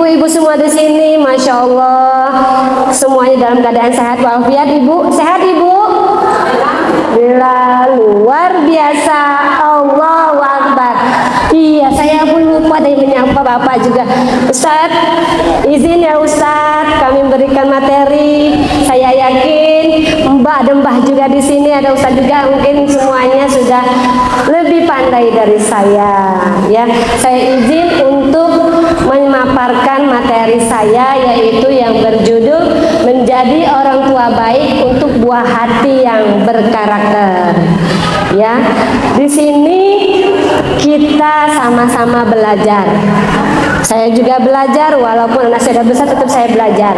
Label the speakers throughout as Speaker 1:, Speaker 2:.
Speaker 1: ibu-ibu semua di sini, masya Allah, semuanya dalam keadaan sehat walafiat. Ibu sehat, ibu? Luar biasa, Allahu Akbar. Iya, saya pun lupa dari menyapa bapak juga. Ustaz, izin ya Ustaz, kami memberikan materi. Saya yakin Mbak dan Mbah juga di sini, ada Ustaz juga, mungkin semuanya sudah lebih pandai dari saya. Ya, saya izin untuk memaparkan materi saya, yaitu yang berjudul menjadi orang tua baik untuk buah hati yang berkarakter. Ya, di sini kita sama-sama belajar. Saya juga belajar, walaupun anak saya sudah besar, tetap saya belajar.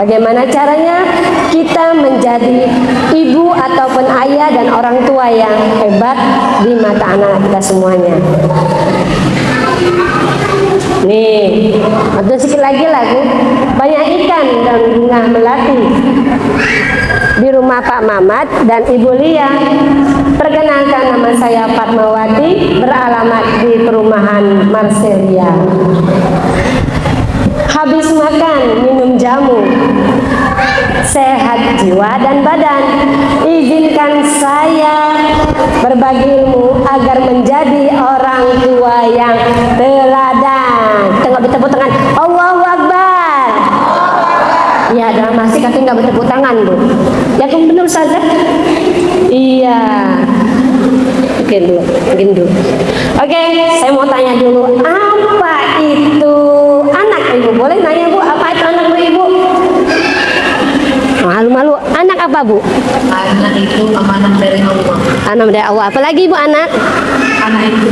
Speaker 1: Bagaimana caranya kita menjadi ibu ataupun ayah dan orang tua yang hebat di mata anak-anak kita semuanya. Nih, atau sedikit lagi lagu banyak ikan dan bunga melati di rumah Pak Mamat dan Ibu Lia. Perkenalkan, nama saya Fatmawati, beralamat di perumahan Marselia. Habis makan, minum jamu, sehat jiwa dan badan. Izinkan saya berbagi ilmu agar menjadi orang tua yang teladan. Tengok bertepuk tangan, Allahu Akbar. Ya, dalam masih kaki nggak bertepuk tangan, Bu. Ya, kamu benar saja. Iya. Mungkin dulu. Oke, saya mau tanya dulu, apa itu anak, Ibu? Boleh nanya, Bu, apa itu anak, Bu, Ibu? Malu-malu. Anak apa, Bu?
Speaker 2: Anak itu amanah dari Allah.
Speaker 1: Anak dari Allah. Apalagi, Bu, anak?
Speaker 2: Anak itu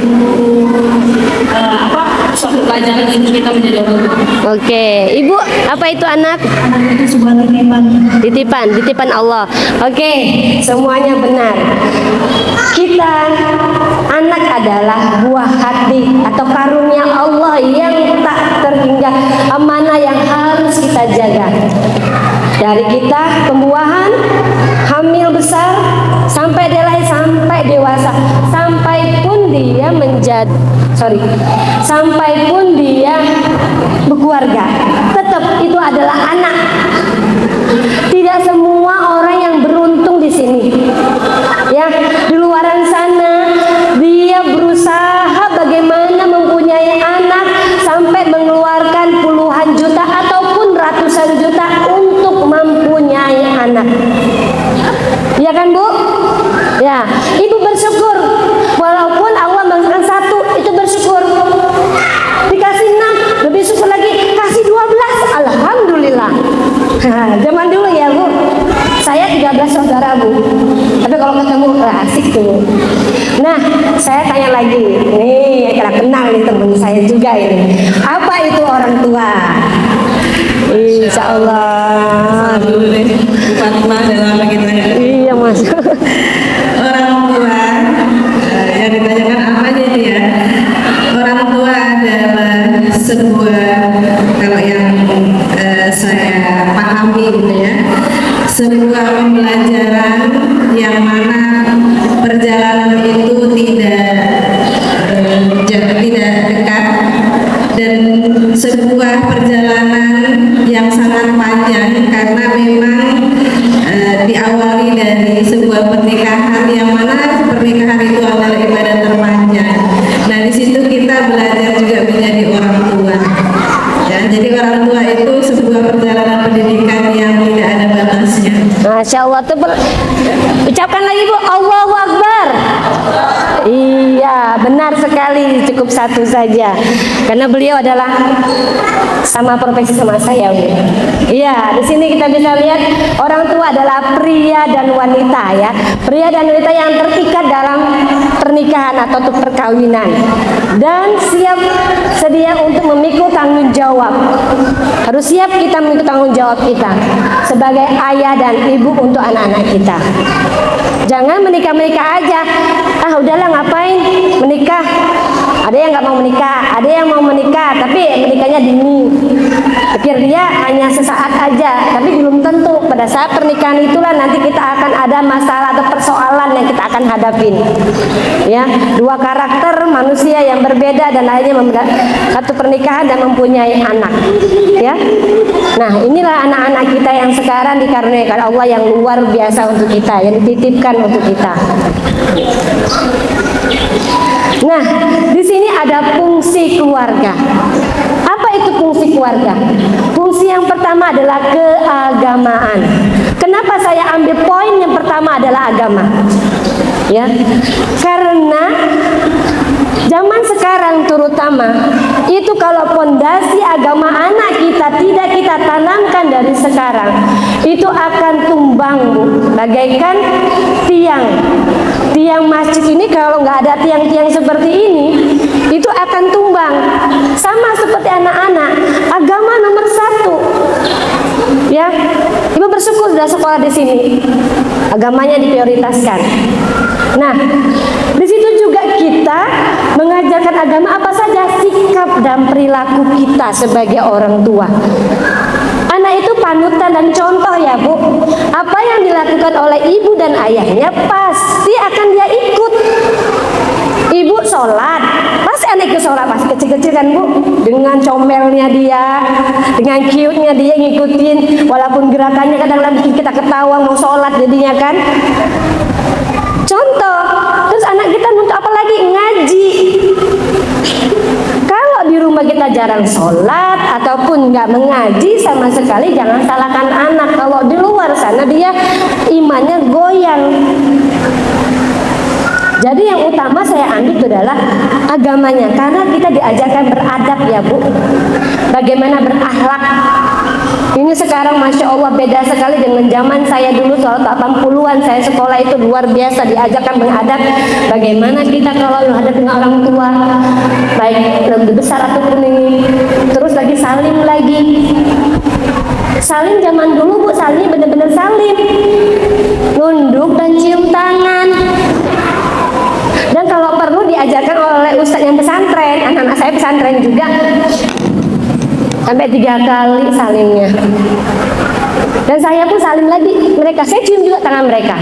Speaker 2: suatu pelajaran untuk kita menjadi orang tua.
Speaker 1: Oke, Ibu, apa itu anak?
Speaker 2: Anak itu sebuah titipan.
Speaker 1: Titipan Allah. Oke, semuanya benar. Kita, anak adalah buah hati atau karunia Allah yang tak terhingga, amanah yang harus kita jaga. Dari kita pembuahan, hamil besar, sampai dia lahir, sampai dewasa, sampai pun dia sampai pun dia berkeluarga, tetap itu adalah anak. Tidak semua orang yang beruntung di sini. Ya, di luaran sana dia berusaha bagaimana mempunyai anak sampai mengeluarkan puluhan juta ataupun ratusan juta untuk mempunyai anak. Ya kan, Bu? Ya, Ibu bersyukur walaupun Allah memberikan satu, itu bersyukur. Dikasih 6, lebih syukur lagi, kasih 12, alhamdulillah. Zaman dulu ya, Bu, saya 13 saudara, Bu. Tapi kalau ketemu asik tuh. Nah, saya tanya lagi. Nih, kira kenal nih teman saya juga ini. Apa itu orang tua? Insya Allah.
Speaker 2: Fatma dalam kita.
Speaker 1: Iya, Mas.
Speaker 2: Orang tua yang ditanyakan apanya ini ya? Orang tua adalah sebuah, kalau yang saya pahami gitu ya, sebuah pembelajaran yang mana perjalanan itu tidak dekat, dan sebuah perjalanan yang sangat panjang karena memang diawali dari sebuah pernikahan yang mana pernikahan itu adalah ibadah terpanjang. Nah, di situ kita belajar juga menjadi orang tua. Ya, jadi orang tua itu sebuah perjalanan pendidikan yang tidak ada batasnya.
Speaker 1: Masya Allah, ucapkan lagi, Bu, Allahu Akbar. Iya, benar sekali, cukup satu saja. Karena beliau adalah sama profesi sama saya, Bu. Iya, di sini kita bisa lihat orang tua adalah pria dan wanita, ya. Pria dan wanita yang terikat dalam pernikahan atau perkawinan dan sedia untuk memikul tanggung jawab. Harus siap kita memikul tanggung jawab kita sebagai ayah dan ibu untuk anak-anak kita. Jangan menikah aja. Ah, udahlah, ngapain menikah? Ada Ada yang nggak mau menikah, ada yang mau menikah tapi menikahnya dini. Pikir dia hanya sesaat aja, tapi belum tentu pada saat pernikahan itulah nanti kita akan ada masalah atau persoalan yang kita akan hadapin. Ya, dua karakter manusia yang berbeda dan akhirnya satu pernikahan dan mempunyai anak. Ya, nah inilah anak-anak kita yang sekarang dikaruniai Allah yang luar biasa untuk kita, yang dititipkan untuk kita. Nah, di sini ada fungsi keluarga. Apa itu fungsi keluarga? Fungsi yang pertama adalah keagamaan. Kenapa saya ambil poin yang pertama adalah agama? Ya, karena zaman sekarang terutama itu kalau pondasi agama anak kita tidak kita tanamkan dari sekarang, itu akan tumbang, Bu. Bagaikan tiang masjid ini kalau nggak ada tiang-tiang seperti ini, itu akan tumbang. Sama seperti anak-anak, agama nomor satu. Ya, Ibu bersyukur sudah sekolah di sini, agamanya diprioritaskan. Nah, di situ juga kita mengajarkan agama apa saja, sikap dan perilaku kita sebagai orang tua. Anak itu panutan dan contoh ya, Bu. Apa yang dilakukan oleh ibu dan ayahnya pasti akan dia ikut. Ibu sholat, pasti anak ikut sholat, pasti kecil-kecil kan, Bu. Dengan comelnya dia, dengan cute-nya dia ngikutin, walaupun gerakannya kadang-kadang bikin kita ketawa mau sholat jadinya kan. Contoh, terus anak kita untuk apa lagi? Ngaji. Kalau di rumah kita jarang sholat ataupun nggak mengaji sama sekali, jangan salahkan anak. Kalau di luar sana dia imannya goyang. Jadi yang utama saya ambil itu adalah agamanya, karena kita diajarkan beradab ya, Bu. Bagaimana berakhlak. Ini sekarang Masya Allah beda sekali dengan zaman saya dulu, soal 80-an saya sekolah itu luar biasa diajarkan beradab. Bagaimana kita kalau hadap dengan orang tua, baik lebih besar ataupun ini. Terus lagi salim lagi. Salim zaman dulu, Bu, salim benar-benar salim. Nunduk dan cium tangan. Dan kalau perlu diajarkan oleh ustadz yang pesantren, anak-anak saya pesantren juga, sampai 3 kali salimnya. Dan saya pun salim lagi mereka, saya cium juga tangan mereka.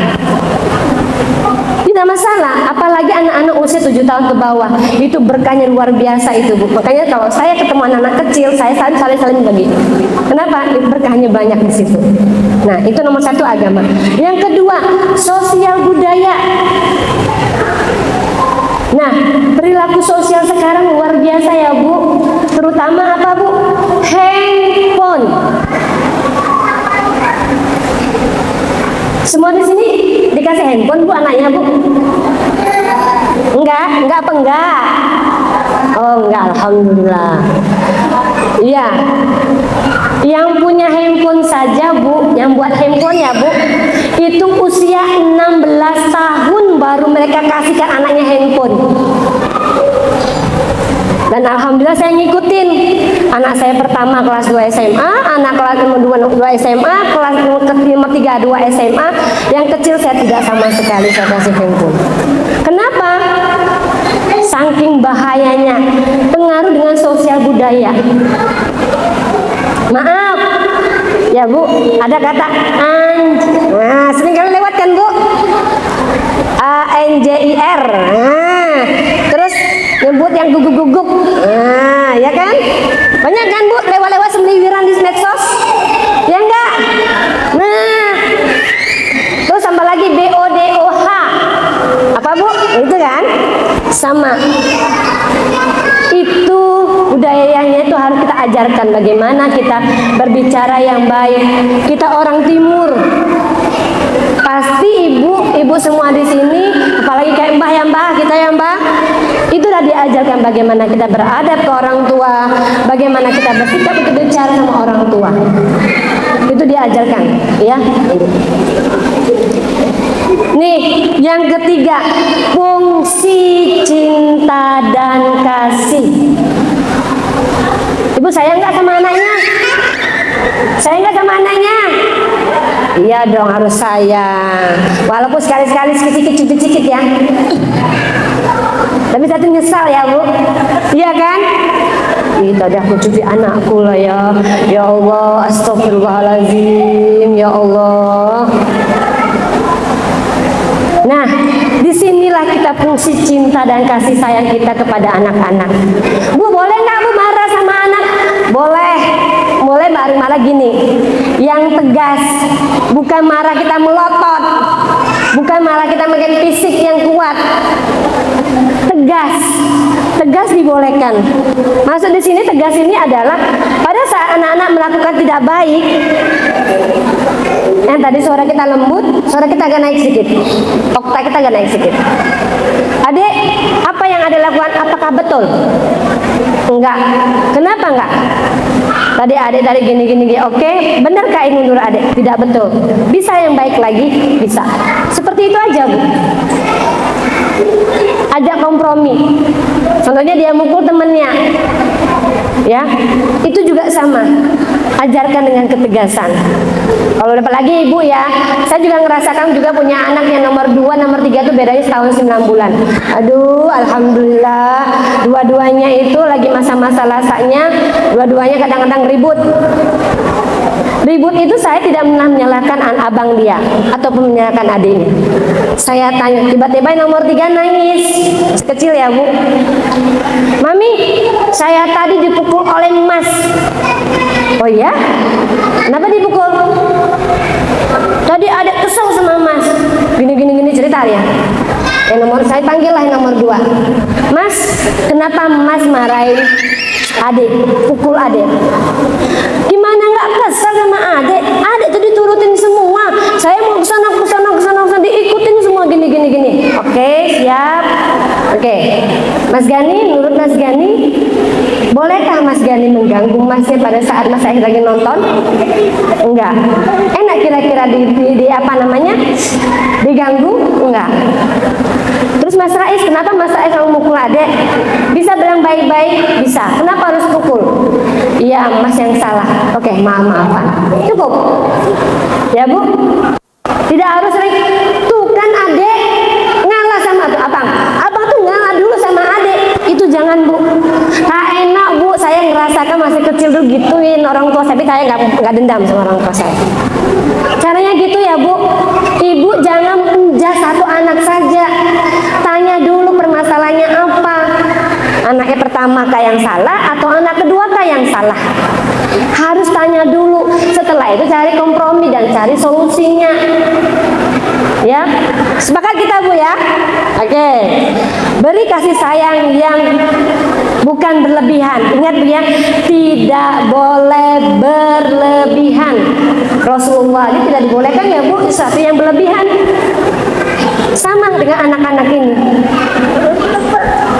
Speaker 1: Tidak masalah, apalagi anak-anak usia 7 tahun ke bawah, itu berkahnya luar biasa itu, Bu. Makanya kalau saya ketemu anak-anak kecil, saya saling lagi. Kenapa? Berkahnya banyak di situ. Nah, itu nomor 1 agama. Yang kedua, sosial budaya. Nah, perilaku sosial sekarang luar biasa ya, Bu. Terutama apa, Bu? Handphone. Semua di sini dikasih handphone, Bu, anaknya, Bu? Enggak apa enggak? Oh, enggak, alhamdulillah. Iya. Yang punya handphone saja, Bu, yang buat handphone ya, Bu, itu usia 16 tahun baru mereka kasihkan anaknya handphone. Dan alhamdulillah saya ngikutin. Anak saya pertama kelas 2 SMA, anak kelas nomor 2 SMA, kelas nomor 3 2 SMA. Yang kecil saya tidak sama sekali saya kasih handphone. Kenapa? Saking bahayanya, pengaruh dengan sosial budaya. Maaf, ya Bu, ada kata nah, sering kali lewat kan, Bu? ANJIR. Nah, terus nyebut yang guguk-guguk. Nah, ya kan? Banyak kan, Bu, lewat-lewat sendirian di medsos? Ya enggak? Nah, terus tambah lagi BODOH. Apa, Bu? Itu kan? Sama. Itu budayanya itu harus kita ajarkan bagaimana kita berbicara yang baik. Kita orang timur. Pasti ibu semua di sini, apalagi kayak mbah ya mbah, kita ya mbah, itu udah diajarkan bagaimana kita beradab ke orang tua, bagaimana kita bersikap untuk bicara sama orang tua. Itu diajarkan, ya. Nih, yang ketiga, fungsi cinta dan kasih. Ibu sayang nggak sama anaknya? Sayang nggak sama anaknya? Iya dong, harus sayang. Walaupun sekali-sekali sedikit-sedikit ya. Tapi saya tuh nyesal ya Bu. Iya kan? Ih, tadi aku cuci anakku lah ya. Ya Allah, astagfirullahaladzim. Ya Allah. Nah, disinilah kita fungsi cinta dan kasih sayang kita kepada anak-anak. Bu, boleh nggak Bu marah sama anak? Boleh. Boleh marah gini. Yang tegas, bukan marah kita melotot, bukan marah kita makin fisik yang kuat. Tegas, tegas dibolehkan. Maksud di sini tegas ini adalah pada saat anak-anak melakukan tidak baik. Yang tadi suara kita lembut, suara kita agak naik sedikit, okta kita agak naik sedikit. Adik, apa yang Adik lakukan? Apakah betul? Enggak. Kenapa enggak? Tadi Adik dari gini. Oke, benarkah ini menurut Adik? Tidak betul. Bisa yang baik lagi? Bisa. Seperti itu aja Bu. Ajak kompromi. Contohnya dia mukul temennya, ya, itu juga sama. Ajarkan dengan ketegasan. Kalau dapat lagi Ibu ya, saya juga ngerasakan juga punya anak yang nomor 2, nomor 3 itu bedanya setahun 9 bulan. Aduh, alhamdulillah, dua-duanya itu lagi masa-masa lasaknya, dua-duanya kadang-kadang ribut. Ribut itu saya tidak pernah menyalahkan abang dia ataupun menyalahkan adiknya. Saya tanya, tiba-tiba nomor 3 nangis, kecil ya Bu. Mami, saya tadi dipukul oleh Mas. Oh iya? Kenapa dipukul? Tadi Adik kesel sama Mas. Gini cerita ya. Saya panggil lah yang nomor 2. Mas, kenapa Mas marahin Adik, pukul Adik? Gimana nggak kesel sama Adik? Adik tuh diturutin semua. Saya mau kesana, diikutin semua gini. Oke, siap. Oke, Mas Gani, menurut Mas Gani, bolehkah Mas Gani mengganggu Masnya pada saat Mas Ais lagi nonton? Enggak. Enak kira-kira di apa namanya? Diganggu? Enggak. Terus Mas Rais, kenapa Mas Rais mau mukul Adik? Bisa bilang baik-baik? Bisa. Kenapa harus pukul? Iya, Mas yang salah. Oke, maaf-maafan. Cukup. Ya Bu? Tidak harus sering. Tuh kan Adik ngalah sama tuh abang. Abang tuh ngalah dulu sama Adik. Itu jangan Bu. Tak enak Bu. Saya ngerasakan masih kecil tuh gituin orang tua saya. Tapi saya nggak dendam sama orang tua saya. Caranya gitu ya Bu. Ibu jangan menjudge satu anak saja. Tanya dulu permasalahannya apa. Anaknya pertama kah yang salah atau anak kedua kah yang salah? Harus tanya dulu. Setelah itu cari kompromi dan cari solusinya. Ya, sepakat kita Bu ya. Oke. Beri kasih sayang yang bukan berlebihan. Ingat Bu ya, tidak boleh berlebihan. Rasulullah ini tidak dibolehkan ya Bu, sesuatu yang berlebihan. Sama dengan anak-anak ini.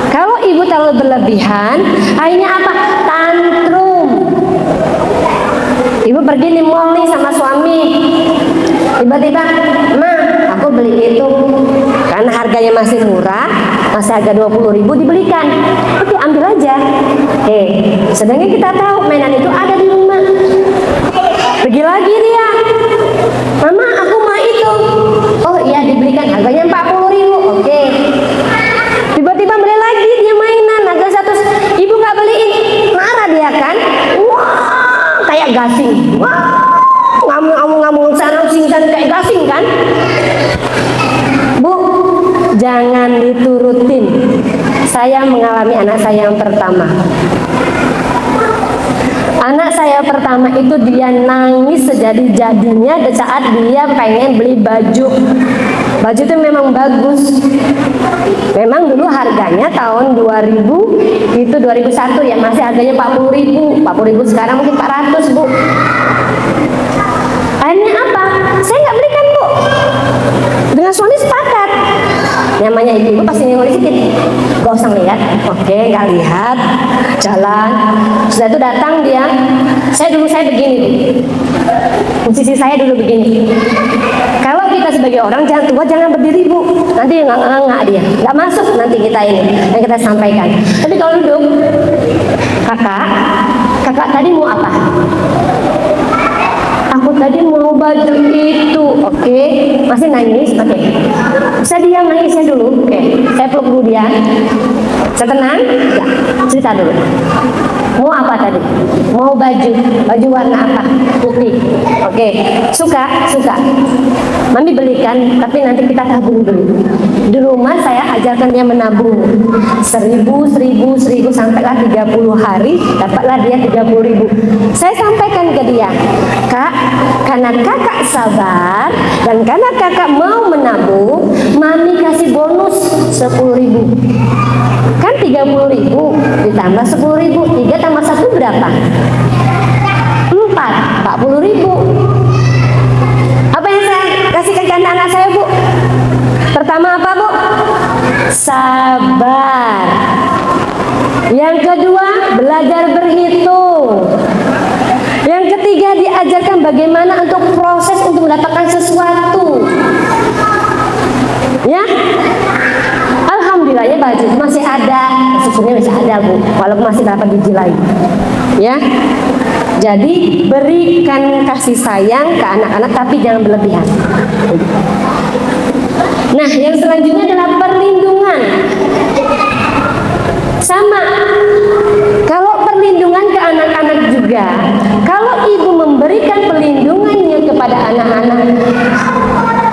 Speaker 1: Kalau ibu terlalu berlebihan, akhirnya apa? Tantrum. Ibu pergi di mall nih sama suami. Tiba-tiba, Ma, aku beli itu. Karena harganya masih murah, masih harga 20.000 dibelikan. Oke, ambil aja. Sedangkan kita tahu mainan itu ada di rumah. Pergi lagi dia. Mama, aku mau itu. Oh iya, dibelikan harganya 40.000. Oke. Tiba-tiba beli lagi dia mainan harga 100. Ibu nggak beliin, marah dia kan? Wah, kayak gasing. Wah, ngamuk sana sini kayak gasing kan? Bu, jangan diturutin. Saya mengalami anak saya yang pertama. Anak saya pertama itu dia nangis sejadi-jadinya saat dia pengen beli baju. Baju itu memang bagus. Memang dulu harganya tahun 2000 itu 2001 ya, masih harganya 40.000. 40.000 sekarang mungkin 400 Bu. Akhirnya apa? Saya nggak belikan Bu. Dengan suami sepakat. Namanya ibu pasti nengok dikit. Gak usah lihat. Oke, nggak lihat. Jalan. Setelah itu datang dia. Saya begini. Posisi saya dulu begini. Kalau kita sebagai orang jangan tua jangan berdiri Bu. Nanti nggak dia. Nggak masuk nanti kita ini yang kita sampaikan. Tapi kalau duduk, kakak tadi mau apa? Aku tadi mau baju itu. Oke, masih nangis. Oke, saya diam nangisnya dulu. Oke, saya peluk dulu dia. Setenang? Ya, cerita dulu. Mau apa tadi? Mau baju warna apa? Putih. Oke, suka. Mami belikan, tapi nanti kita tabung dulu. Di rumah saya ajarkan dia menabung 1.000 sampailah 30 hari, dapatlah dia 30.000. Saya sampaikan ke dia, Kak, karena kakak sabar dan karena kakak mau menabung, Mami kasih bonus 10.000. Kan 30.000 ditambah 10.000, 3 tambah 1 berapa? 40.000. Apa yang saya kasihkan ke anak-anak saya, Bu? Pertama apa, Bu? Sabar. Yang kedua, belajar berhitung. Yang ketiga, diajarkan bagaimana untuk proses untuk mendapatkan sesuatu. Ya, alhamdulillahnya baju itu masih ada, syukurnya masih ada, Bu, walaupun masih dapat biji lagi. Ya, jadi berikan kasih sayang ke anak-anak, tapi jangan berlebihan. Nah, yang selanjutnya adalah perlindungan. Sama, kalau perlindungan ke anak-anak juga, kalau ibu memberikan perlindungannya kepada anak-anak,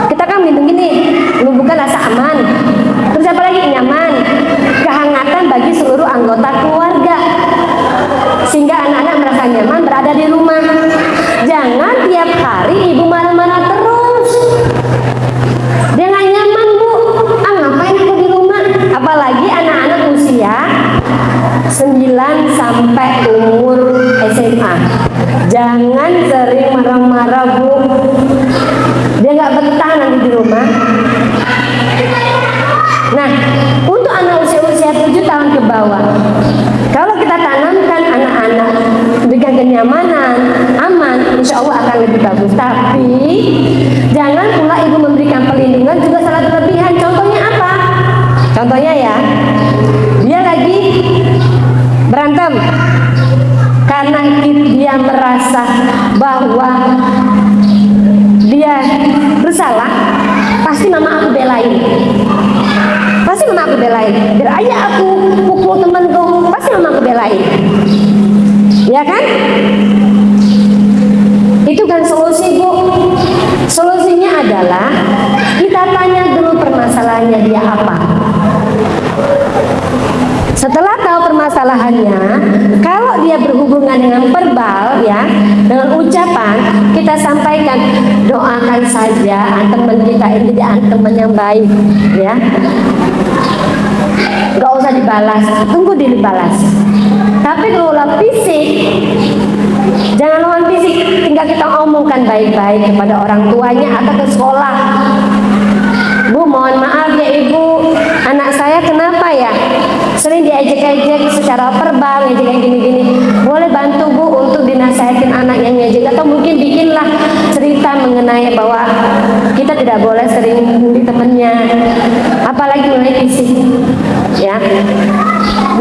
Speaker 1: kita kan melindungi nih, menumbuhkan rasa aman, terus apa lagi? Nyaman, kehangatan bagi seluruh anggota keluarga, sehingga anak-anak merasa nyaman berada di rumah. Jangan tiap hari ibu marah-marah terus. Dia nggak nyaman, Bu. Ngapain aku di rumah? Apalagi anak-anak usia 9 sampai umur SMA. Jangan sering marah-marah, Bu. Dia nggak betah nanti di rumah. Nah, untuk anak usia 7 tahun ke bawah, kalau kita tanamkan anak-anak dengan kenyamanan, aman, insya Allah akan lebih bagus. Tapi jangan pula ibu memberikan perlindungan juga salah berlebihan. Contohnya apa? Contohnya ya, dia lagi berantem karena dia merasa bahwa dia bersalah, pasti mama aku belain. Pasti mama aku belain. Biar ayah aku pukul temanku, pasti mama aku belain. Ya kan? Itu kan solusi, Bu. Solusinya adalah kita tanya dulu permasalahannya dia apa. Setelah tahu permasalahannya, kalau dia berhubungan dengan verbal ya, dengan ucapan, kita sampaikan, doakan saja teman kita ini dia teman yang baik ya. Gak usah dibalas, tunggu dibalas. Tapi kalau fisik, jangan lawan fisik, tinggal kita omongkan baik-baik kepada orang tuanya atau ke sekolah. Bu, mohon maaf ya Ibu, anak saya kenapa ya? Sering diejek-ejek secara verbal, ngejek kayak gini-gini. Boleh bantu Bu untuk dinasihatin anak yang ngejek, atau mungkin bikinlah cerita mengenai bahwa kita tidak boleh sering bully temennya, apalagi mengenai fisik. Ya,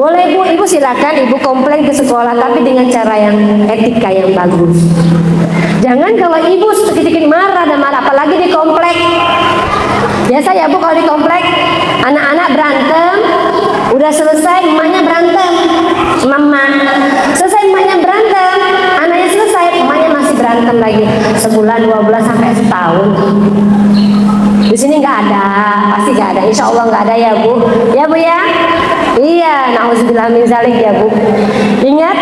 Speaker 1: boleh Bu, Ibu silakan Ibu komplain ke sekolah, tapi dengan cara yang etika yang bagus. Jangan kalau Ibu sedikit-sedikit marah dan marah, apalagi di komplek. Biasa ya Bu, kalau di komplek anak-anak berantem, udah selesai emaknya berantem, mama selesai emaknya berantem, anaknya selesai, emaknya masih berantem lagi, sebulan, 2 bulan, sampai setahun. Di sini nggak ada, pasti nggak ada, insya Allah nggak ada ya Bu. Ya Bu ya, iya, nauzubillah min zalik ya Bu. Ingat,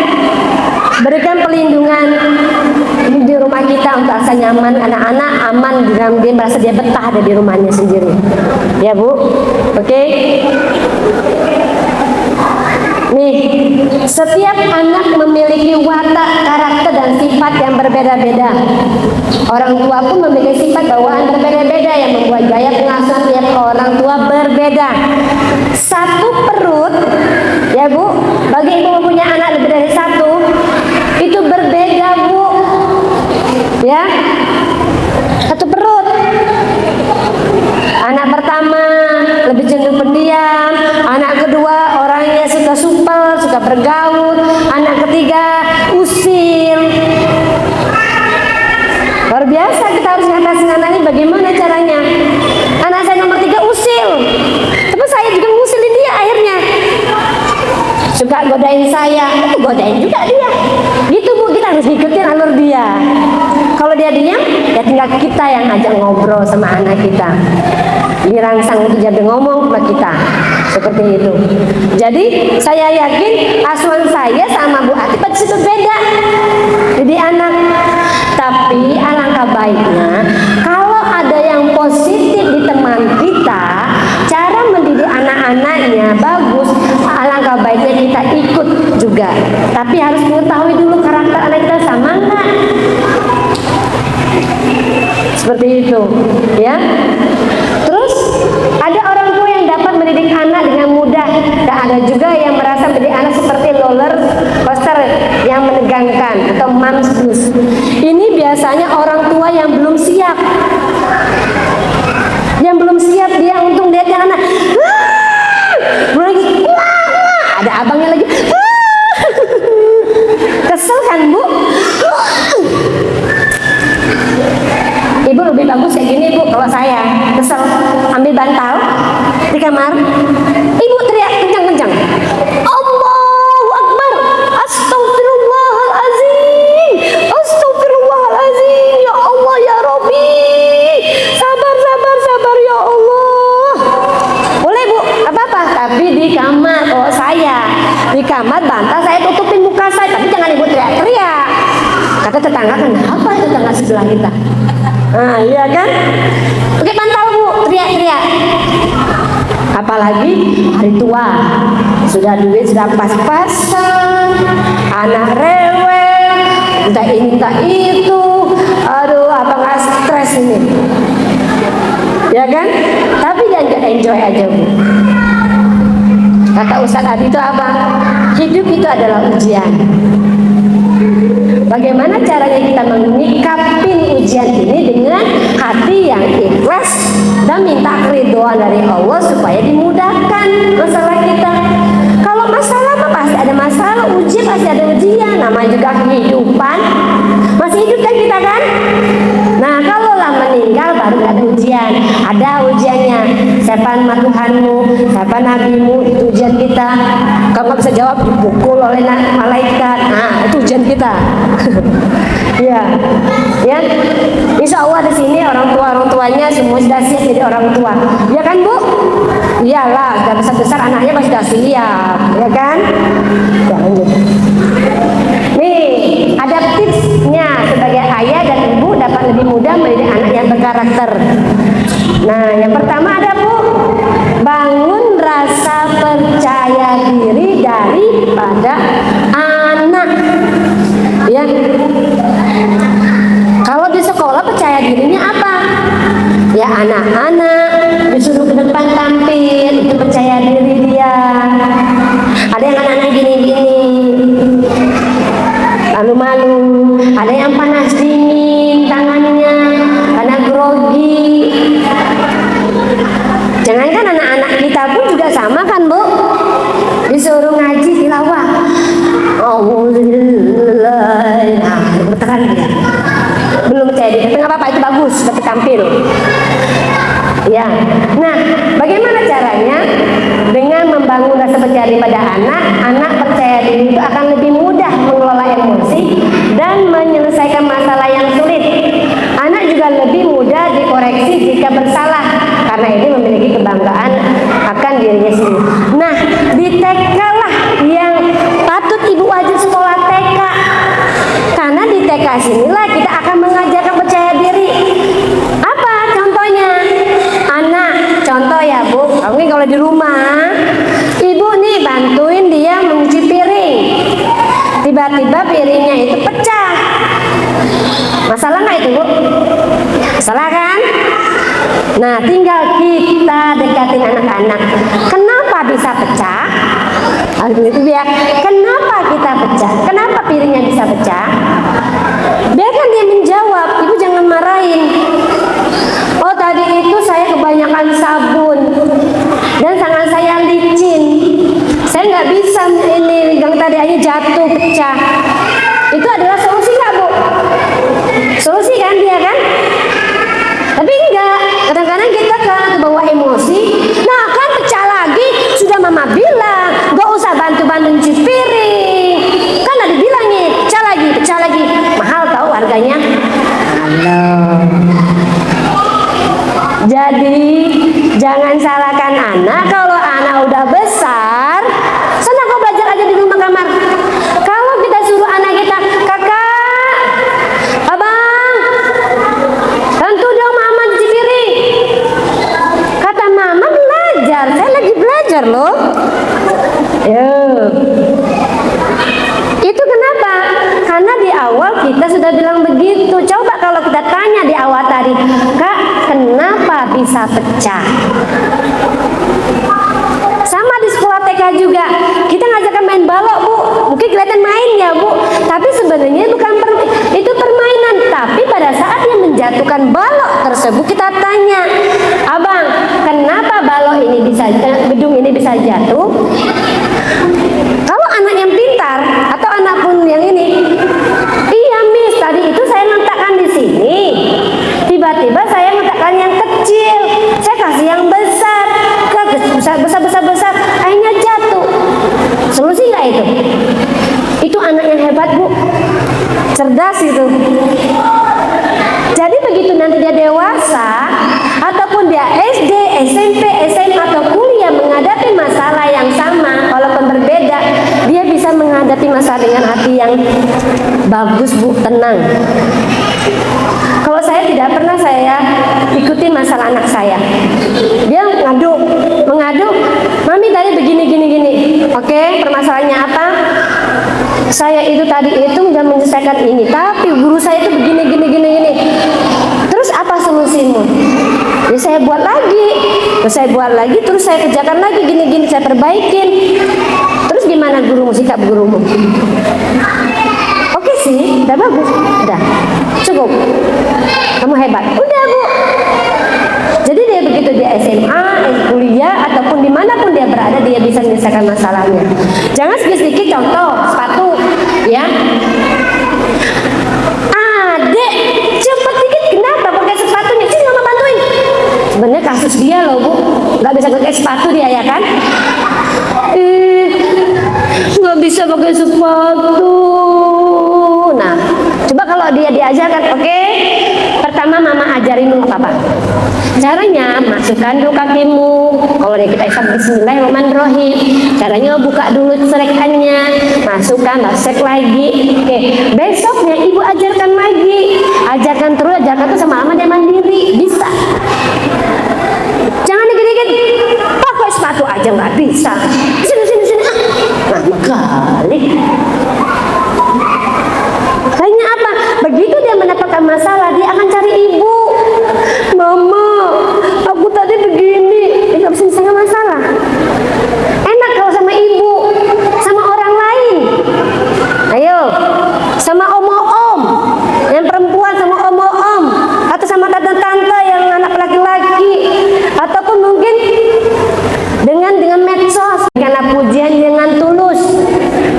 Speaker 1: berikan perlindungan di rumah kita untuk rasa nyaman, anak-anak aman, dia merasa dia betah ada di rumahnya sendiri. Ya Bu, oke? Nih, setiap anak memiliki watak, karakter dan sifat yang berbeda-beda. Orang tua pun memiliki sifat bawaan berbeda-beda yang membuat gaya pengasuhan tiap orang tua berbeda. Satu perut, ya Bu, bagi ibu mempunyai anak lebih dari satu, itu berbeda Bu. Ya, satu perut. Anak pertama lebih cenderung pendiam, anak kedua orangnya suka supel, suka bergaul, anak ketiga usil. Luar biasa, kita harus ngatasin anak ini bagaimana caranya. Anak saya nomor 3 usil, tapi saya juga ngusilin dia akhirnya. saya, godain juga dia. Gitu Bu, kita harus ngikutin alur dia. Kalau dia diam, ya tinggal kita yang ajak ngobrol sama anak kita. Dirangsang untuk jadi ngomong sama kita. Seperti itu. Jadi saya yakin asuhan saya sama Bu Ati pasti berbeda. Jadi anak. Tapi alangkah baiknya kalau ada yang positif di teman kita, cara mendidik anak-anaknya bagus, alangkah baiknya kita ikut juga. Tapi harus mengetahui dulu karakter anak kita sama enggak. Seperti itu, ya. Terus ada orang tua yang dapat mendidik anak dengan mudah, dan ada juga yang merasa mendidik anak seperti roller coaster yang menegangkan atau mom's blues. Ini biasanya orang tua yang belum siap. Yang belum siap dia untuk lihat yang anak. Belum lagi. Ada abangnya lagi. Kesel kan Bu? Ibu lebih bagus kayak gini Bu, kalau saya kesel ambil bantal di kamar, ibu teriak kencang-kencang, Allahu Akbar, Astagfirullahalazim, Astagfirullahalazim, ya Allah ya Rabbi, sabar ya Allah. Boleh Bu, apa-apa, tapi di kamar. Kalau saya di kamar bantal saya tutupin muka saya, tapi jangan ibu teriak-teriak. Kata tetangga, kenapa itu tetangga sebelah kita? Nah, iya kan? Pakai bantal Bu, teriak-teriak. Apalagi hari tua, sudah duit sudah pas-pasan, anak rewel, entah ini entah itu, aduh apa nggak stres ini, ya kan? Tapi jangan enjoy aja Bu. Kata Ustadz Adi itu apa? Hidup itu adalah ujian. Bagaimana caranya kita menyikapin ujian ini dengan hati yang ikhlas dan minta keridhaan dari Allah supaya dimudahkan masalah kita. Kalau masalah apa pasti ada masalah, ujian pasti ada ujian. Namanya juga kehidupan. Masih hidup kan kita kan? Nah kalau lah meninggal baru ada ujian. Ada ujiannya. Siapa nama Tuhanmu, siapa nabimu, itu ujian kita. Kalau nggak bisa jawab dipukul oleh malaikat. Nah itu ujian kita. Ya, ya. Insya Allah di sini orang tuanya semua sudah siap jadi orang tua, ya kan Bu? Iyalah, sudah besar anaknya pasti sudah siap, ya kan? Ya, lanjut. Nih, ada tipsnya sebagai ayah dan ibu dapat lebih mudah mendidik anak yang berkarakter. Nah, yang pertama ada Bu, bangun rasa percaya diri daripada anak. Ya, kalau di sekolah percaya dirinya apa? Ya anak-anak disuruh ke depan tampil, itu percaya diri dia. Ada yang anak-anak gini-gini, malu-malu. Ada yang panas dingin tangannya, karena grogi. Jangankan anak-anak kita pun juga sama kan Bu? Disuruh ngaji tilawah. Nah, bertekan dia. Belum percaya diri, tapi nggak apa-apa, itu bagus, tapi tampil. Ya, nah, bagaimana caranya? Dengan membangun rasa percaya diri pada anak percaya diri itu akan lebih mudah mengelola emosi dan menyelesaikan masalah yang sulit. Anak juga lebih mudah dikoreksi jika bersalah, karena ini memiliki kebanggaan akan dirinya sendiri. Nah, di TK lah yang patut ibu wajib sekolah TK, karena di TK sinilah kita akan mengajarkan percaya diri. Apa contohnya? Anak, contoh ya Bu, kamu kalau di rumah, ibu nih bantuin dia mencuci piring, tiba-tiba piringnya itu pecah. Masalah nggak itu Bu? Masalah kan? Nah, tinggal kita dekatin anak-anak. Kenapa bisa pecah? Itu dia. Kenapa kita pecah? Kenapa piringnya bisa pecah? Biarkan dia menjawab. Ibu jangan marahin. Oh, tadi itu saya kebanyakan sabun dan tangan saya licin. Saya nggak bisa ini yang tadi aja jatuh pecah. Itu adalah solusi nggak Bu? Solusi kan dia kan? Tapi enggak. Kadang-kadang kita kan kebawa emosi. Nah kan pecah lagi. Sudah mama bilang, gak usah bantu-bantu cuci piring. Jangan salahkan anak kalau anak udah besar. Sana kau belajar aja di rumah kamar. Kalau kita suruh anak kita, kakak, abang, bantu dong mama cuci piring. Kata mama belajar, saya lagi belajar loh. Itu kenapa? Karena di awal kita sudah bilang begitu. Coba kalau kita tanya di awal tadi, Kak, kenapa bisa pecah? Sama di sekolah TK juga, kita ngajakkan main balok, Bu. Mungkin kelihatan main ya, Bu, tapi sebenarnya bukan itu permainan. Tapi pada saat dia menjatuhkan balok tersebut, kita tanya, abang, kenapa balok ini bisa, gedung ini bisa jatuh? Kalau anak yang pintar atau anak pun yang ini, iya Miss, tadi itu saya letakkan di sini. Tiba-tiba saya letakkan yang kecil, saya kasih yang besar, besar, akhirnya jatuh. Solusi nggak itu? Itu anak yang hebat, Bu, cerdas itu. Jadi begitu nanti dia dewasa, ataupun dia SD, SMP, SMA atau kuliah menghadapi masalah yang sama, walaupun berbeda, dia bisa menghadapi masalah dengan hati yang bagus, Bu, tenang. Kalau saya tidak pernah saya ikuti masalah anak saya. Dia mengadu, mami tadi begini. Oke, permasalahannya apa? Saya itu tadi itu sudah menyelesaikan ini, tapi guru saya itu begini. Terus apa solusimu? Ya saya buat lagi, terus saya kerjakan lagi gini, saya perbaikin. Terus gimana sikap gurumu? Oke sih, udah bagus, udah cukup. Kamu hebat, udah Bu. Jadi dia begitu dia SMA, kuliah ataupun dimanapun dia berada, dia bisa menyelesaikan masalahnya. Jangan sedikit contoh sepatu, ya. Adek, cepet dikit, kenapa pakai sepatunya? Sini mama bantuin. Sebenarnya kasus dia loh, Bu, nggak bisa pakai sepatu dia, ya kan? Nggak bisa pakai sepatu. Nah, coba kalau dia diajarkan, oke, pertama mama ajarin dulu apa? Caranya masukkan dulu kakimu. Kalau kita isap bismillahirrahmanirrahim. Caranya buka dulu serekannya, masukkan, sek lagi. Oke, besoknya ibu ajarkan lagi. Ajarkan tuh sama mama, dia mandiri, bisa. Jangan dikit-dikit pakai sepatu aja nggak bisa. Sini. Lama kali. Kayaknya apa? Begitu dia mendapatkan masalah, dia akan cari ibu. Mama, aku tadi begini. Dia nggak bisa menyelesaikan masalah. Enak kalau sama ibu, sama orang lain. Ayo, sama om-om yang perempuan, sama om-om, atau sama tante-tante yang anak laki-laki, ataupun mungkin dengan medsos, karena pujian dengan tulus.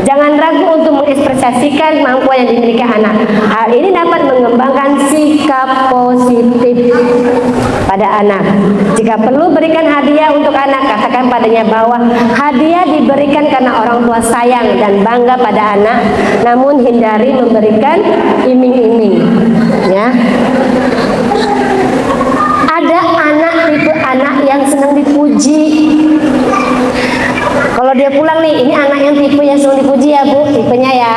Speaker 1: Jangan ragu untuk mengekspresiasikan kemampuan yang dimiliki anak. Hal ini dapat mengembangkan sikap positif pada anak. Jika perlu berikan hadiah untuk anak, katakan padanya bahwa hadiah diberikan karena orang tua sayang dan bangga pada anak, namun hindari memberikan iming-iming, ya. Ada tipe anak yang senang dipuji. Kalau dia pulang nih, ini anak yang tipe yang senang dipuji ya Bu, tipenya ya.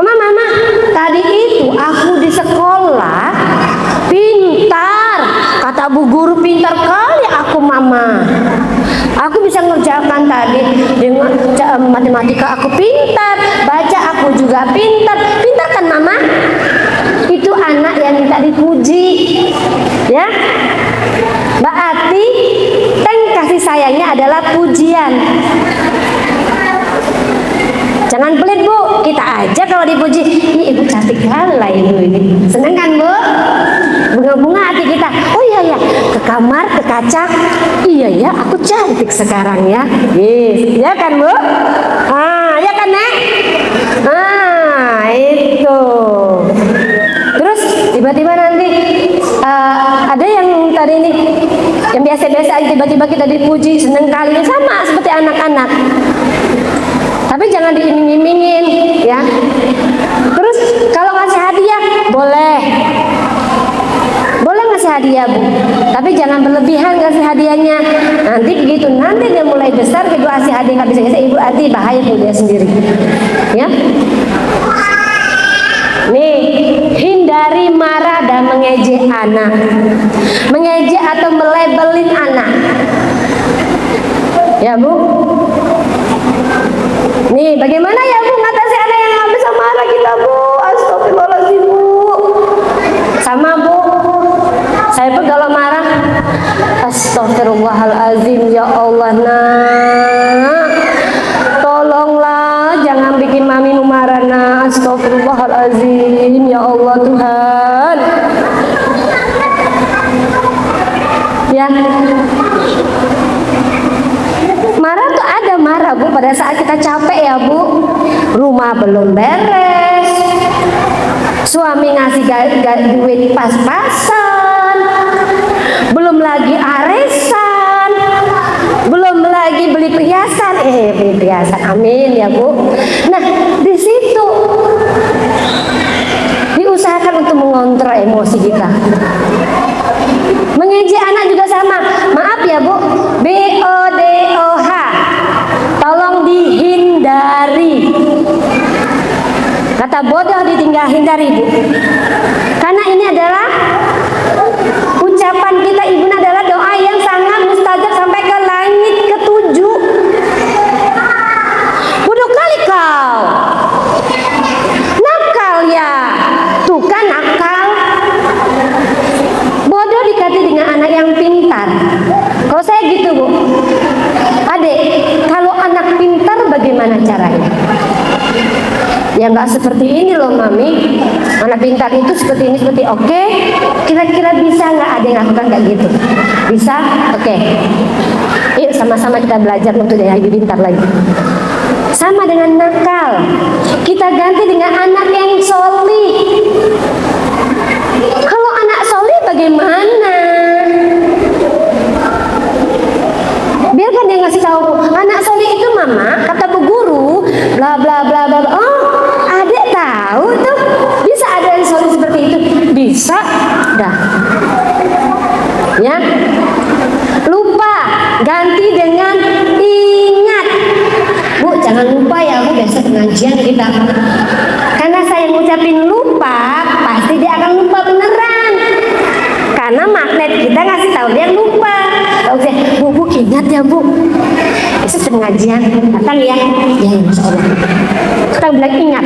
Speaker 1: Mama, tadi itu aku di sekolah pintar, kata Bu Guru, pintar kali aku Mama. Aku bisa ngerjakan tadi dengan matematika, aku pintar, baca aku juga pintar kan Mama? Itu anak yang minta dipuji, ya. Berarti kasih sayangnya adalah pujian. Jangan pelit Bu, kita aja kalau dipuji, ih ibu cantik kali lah ibu ini. Seneng kan Bu? Bunga-bunga hati kita. Oh iya ya, ke kamar, ke kaca. Iya ya, aku cantik sekarang ya. Yes, ya kan Bu? Ya kan Nek? Itu. Terus tiba-tiba nanti ada yang tadi nih, yang biasa-biasa aja, tiba-tiba kita dipuji, seneng kali. Sama seperti anak-anak. Tapi jangan diiming-imingin, ya. Terus kalau ngasih hadiah boleh ngasih hadiah Bu, tapi jangan berlebihan kasih hadiahnya. Nanti begitu nanti dia mulai besar, ibu kasih hadiah nggak bisa kasih, ibu hati bahaya tuh dia sendiri. Ya. Nih, hindari marah dan mengejek anak, mengejek atau melabelin anak. Ya Bu. Nih, bagaimana ya Bu ngatasi anak yang nggak bisa marah kita Bu? Astagfirullahaladzim Bu. Sama Bu, saya pun kalau marah, astagfirullahaladzim ya Allah nak, tolonglah jangan bikin mami marah nak, astagfirullahaladzim ya Allah Tuhan. Ya, marah tuh ada marah Bu pada saat kita capek ya Bu, rumah belum beres, suami ngasih duit pas-pasan, belum lagi arisan, belum lagi beli perhiasan, beli perhiasan, amin ya Bu. Nah di situ diusahakan untuk mengontrol emosi kita. Mengejek anak juga sama, maaf ya Bu, BODOH, tolong dihindari. Kata bodoh ditinggal hindari Bu, karena ini adalah ucapan kita ibu adalah doa yang sangat mustajab sampai ke langit ketujuh. Bodoh kali kau, nakal ya, tuh kan nakal. Bodoh diganti dengan anak yang pintar. Kalau saya gitu Bu, adek, kalau anak pintar bagaimana caranya? Ya nggak seperti ini loh mami, anak pintar itu seperti ini, seperti oke, kira-kira bisa nggak ada yang lakukan kayak gitu? Bisa? Oke. Yuk sama-sama kita belajar untuk jadi lebih pintar lagi. Sama dengan nakal, kita ganti dengan anak yang solih. Kalau anak solih bagaimana? Biarkan dia ngasih tahu, anak solih itu mama, kata bu guru, bla bla bla bla. Oh, adek tahu tuh, bisa ada yang solih seperti itu, bisa, dah. Ya, lupa ganti dengan ingat. Bu, jangan lupa ya Bu, besok pengajian kita. Karena saya ngucapin lupa, pasti dia akan lupa beneran. Karena magnet kita ngasih tahu dia lupa. Oke, Bu, ingat ya Bu, besok pengajian datang ya. Ya, insya Allah. Kita bilang ingat,